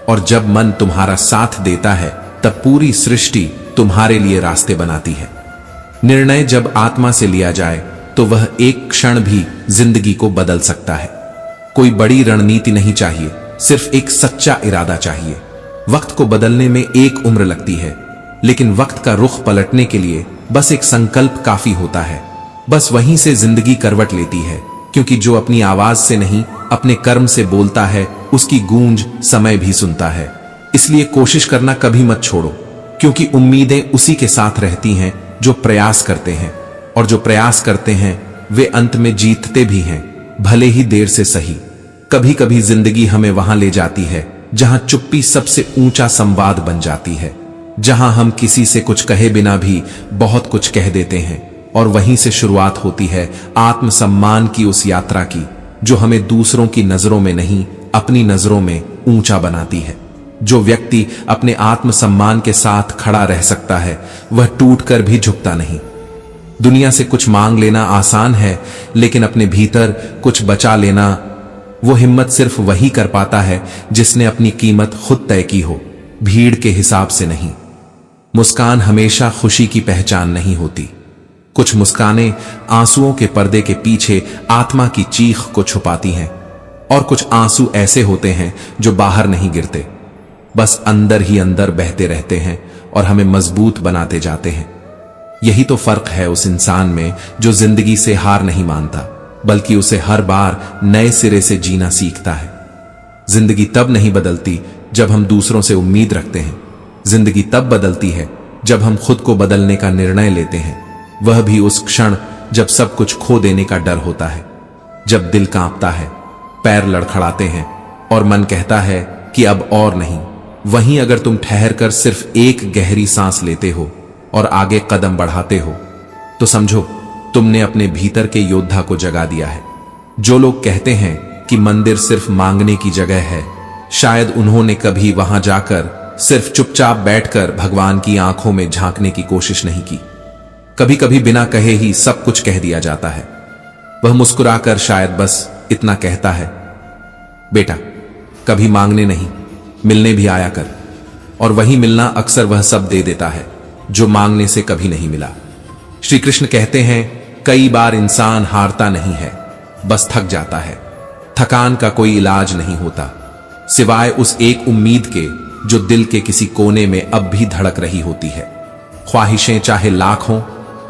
Speaker 1: और जब मन तुम्हारा साथ देता है तब पूरी सृष्टि तुम्हारे लिए रास्ते बनाती है। निर्णय जब आत्मा से लिया जाए तो वह एक क्षण भी जिंदगी को बदल सकता है। कोई बड़ी रणनीति नहीं चाहिए, सिर्फ एक सच्चा इरादा चाहिए। वक्त को बदलने में एक उम्र लगती है, लेकिन वक्त का रुख पलटने के लिए बस एक संकल्प काफी होता है। बस वहीं से जिंदगी करवट लेती है, क्योंकि जो अपनी आवाज से नहीं अपने कर्म से बोलता है उसकी गूंज समय भी सुनता है। इसलिए कोशिश करना कभी मत छोड़ो, क्योंकि उम्मीदें उसी के साथ रहती हैं जो प्रयास करते हैं, और जो प्रयास करते हैं वे अंत में जीतते भी हैं, भले ही देर से सही। कभी कभी जिंदगी हमें वहां ले जाती है जहां चुप्पी सबसे ऊंचा संवाद बन जाती है, जहां हम किसी से कुछ कहे बिना भी बहुत कुछ कह देते हैं, और वहीं से शुरुआत होती है आत्मसम्मान की उस यात्रा की जो हमें दूसरों की नजरों में नहीं अपनी नजरों में ऊंचा बनाती है। जो व्यक्ति अपने आत्मसम्मान के साथ खड़ा रह सकता है वह टूटकर भी झुकता नहीं। दुनिया से कुछ मांग लेना आसान है, लेकिन अपने भीतर कुछ बचा लेना वो हिम्मत सिर्फ वही कर पाता है जिसने अपनी कीमत खुद तय की हो, भीड़ के हिसाब से नहीं। मुस्कान हमेशा खुशी की पहचान नहीं होती। कुछ मुस्कानें आंसुओं के पर्दे के पीछे आत्मा की चीख को छुपाती हैं, और कुछ आंसू ऐसे होते हैं जो बाहर नहीं गिरते, बस अंदर ही अंदर बहते रहते हैं और हमें मजबूत बनाते जाते हैं। यही तो फर्क है उस इंसान में जो जिंदगी से हार नहीं मानता, बल्कि उसे हर बार नए सिरे से जीना सीखता है। जिंदगी तब नहीं बदलती जब हम दूसरों से उम्मीद रखते हैं, जिंदगी तब बदलती है जब हम खुद को बदलने का निर्णय लेते हैं, वह भी उस क्षण जब सब कुछ खो देने का डर होता है, जब दिल कांपता है, पैर लड़खड़ाते हैं और मन कहता है कि अब और नहीं। वहीं अगर तुम ठहर कर सिर्फ एक गहरी सांस लेते हो और आगे कदम बढ़ाते हो, तो समझो तुमने अपने भीतर के योद्धा को जगा दिया है। जो लोग कहते हैं कि मंदिर सिर्फ मांगने की जगह है, शायद उन्होंने कभी वहां जाकर सिर्फ चुपचाप बैठकर भगवान की आंखों में झांकने की कोशिश नहीं की। कभी कभी बिना कहे ही सब कुछ कह दिया जाता है। वह मुस्कुराकर शायद बस इतना कहता है, बेटा कभी मांगने नहीं, मिलने भी आया कर। और वही मिलना अक्सर वह सब दे देता है जो मांगने से कभी नहीं मिला। श्री कृष्ण कहते हैं, कई बार इंसान हारता नहीं है, बस थक जाता है। थकान का कोई इलाज नहीं होता सिवाय उस एक उम्मीद के जो दिल के किसी कोने में अब भी धड़क रही होती है। ख्वाहिशें चाहे लाख हों,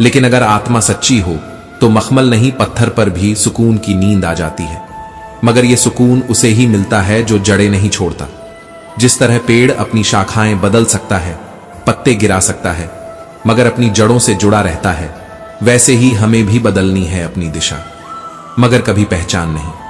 Speaker 1: लेकिन अगर आत्मा सच्ची हो तो मखमल नहीं पत्थर पर भी सुकून की नींद आ जाती है। मगर यह सुकून उसे ही मिलता है जो जड़ें नहीं छोड़ता। जिस तरह पेड़ अपनी शाखाएं बदल सकता है, पत्ते गिरा सकता है, मगर अपनी जड़ों से जुड़ा रहता है, वैसे ही हमें भी बदलनी है अपनी दिशा, मगर कभी पहचान नहीं।